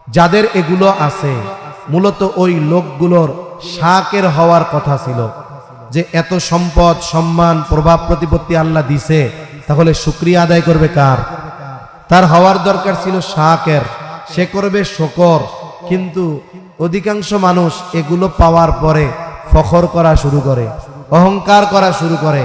যাদের এগুলো আছে, মূলত ওই লোকগুলোর শাকের হওয়ার কথা ছিল যে এত সম্পদ, সম্মান, প্রভাব প্রতিপত্তি আল্লাহ দিছে, তাহলে শুকরিয়া আদায় করবে কার? তার হওয়ার দরকার ছিল শাকের, সে করবে শকর। কিন্তু অধিকাংশ মানুষ এগুলো পাওয়ার পরে ফখর করা শুরু করে, অহংকার করা শুরু করে।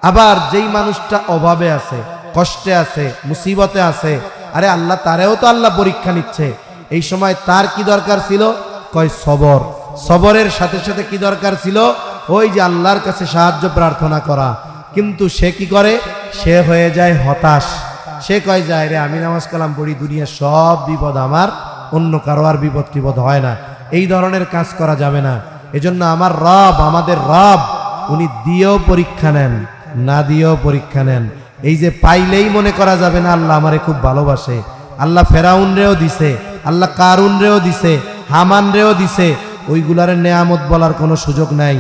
আবার যেই মানুষটা অভাবে আছে, কষ্টে আছে, মুসিবতে আছে, আরে আল্লাহ তারেও তো আল্লাহ পরীক্ষা নিচ্ছে, এই সময় তার কি দরকার ছিল? কয় সবর। সবরের সাথে সাথে কি দরকার ছিল? ওই যে আল্লাহর কাছে সাহায্য প্রার্থনা করা। কিন্তু সে কি করে? সে হয়ে যায় হতাশ। সে কয় যায়, রে আমি নামাজ কালাম পড়ি, দুনিয়ার সব বিপদ আমার, অন্য কারো আর বিপদ টিপদ হয় না। এই ধরনের কাজ করা যাবে না। এজন্য আমার রব, আমাদের রব, উনি দিয়েও পরীক্ষা নেন, না দিয়েও পরীক্ষা নেন। এই যে পাইলেই মনে করা যাবে না আল্লাহ আমারে খুব ভালোবাসে। আল্লাহ ফেরাউন রেও দিছে, আল্লাহ কারুন রেও দিছে, হামান রেও দিছে। ওইগুলার নেয়ামত বলার কোনো সুযোগ নাই।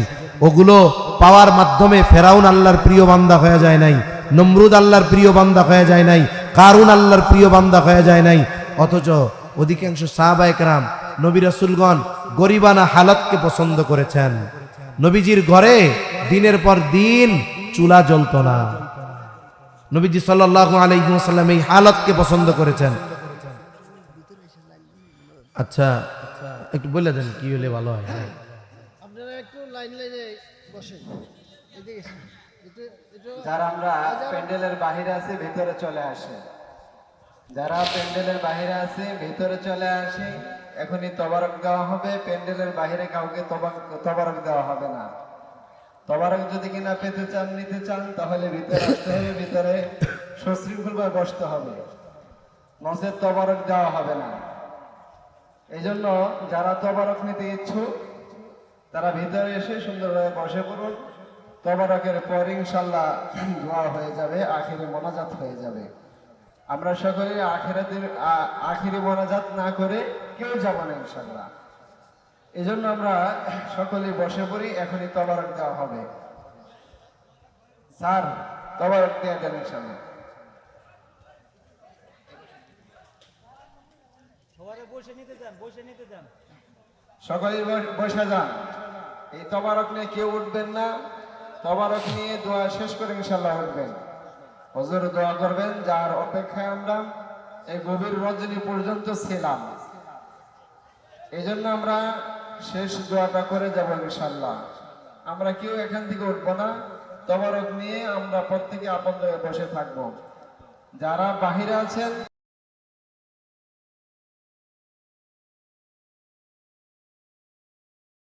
ওগুলো পাওয়ার মাধ্যমে ফেরাউন আল্লাহর প্রিয় বান্দা হয়ে যায় নাই, নমরুদ আল্লাহর প্রিয় বান্দা হয়ে যায় নাই, কারুন আল্লাহর প্রিয় বান্দা হয়ে যায় নাই। অথচ অধিকাংশ সাহাবায়ে কেরাম, নবী রাসূলগণ গরিবানা হালাতকে পছন্দ করেছেন। নবীজির ঘরে দিনের পর দিন চুলা জ্বলত না। নবীজি সাল্লাল্লাহু আলাইহি ওয়াসাল্লাম এই হালাতকে পছন্দ করেছেন। আচ্ছা, একটু বলে দেন কি হলে ভালো হয়। আপনারা একটু লাইন লাইনে বসেন, এদিকে যারা আমরা প্যান্ডেলের বাইরে আছি ভিতরে চলে আসে, যারা প্যান্ডেলের বাইরে আছে ভিতরে চলে আসে। এখনই তবারক দেওয়া হবে, প্যান্ডেলের বাইরে কাউকে তবারক দেওয়া হবে না। তবারক যদি কিনা পেতে চান, নিতে চান, তাহলে ভিতরে আসতে হবে, ভিতরে সশৃঙ্খলভাবে বসতে হবে, নচেত তবারক দেওয়া হবে না। এই জন্য যারা তবারক নিতে ইচ্ছুক তারা ভিতরে এসে সুন্দরভাবে বসে পড়ুন। তবারকের পর ইনশাল্লাহ দোয়া হয়ে যাবে, আখিরে মোনাজাত হয়ে যাবে। আমরা সকলে আখিরি মোনাজাত না করে কেউ যাব না ইনশাল্লাহ। এই জন্য আমরা সকলে বসে পড়ি, এখনই তবারক দেওয়া হবে। স্যার, তবারক দিয়ে দেন ইনশাল্লাহ। সকলেই বসে যান, এই তবারক নিয়ে কেউ উঠবেন না। তবারক নিয়ে দোয়া শেষ করে ইনশাল্লাহ উঠবেন। হুজুর দোয়া করবেন, যার অপেক্ষায় আমরা এই গভীর রজনী পর্যন্ত ছিলাম। এই জন্য আমরা শেষ দোয়াটা করে যাব ইনশাল্লাহ। আমরা কেউ এখান থেকে উঠবো না, তবারক নিয়ে আমরা প্রত্যেকে আপন জায়গায় বসে থাকবো। যারা বাহিরে আছেন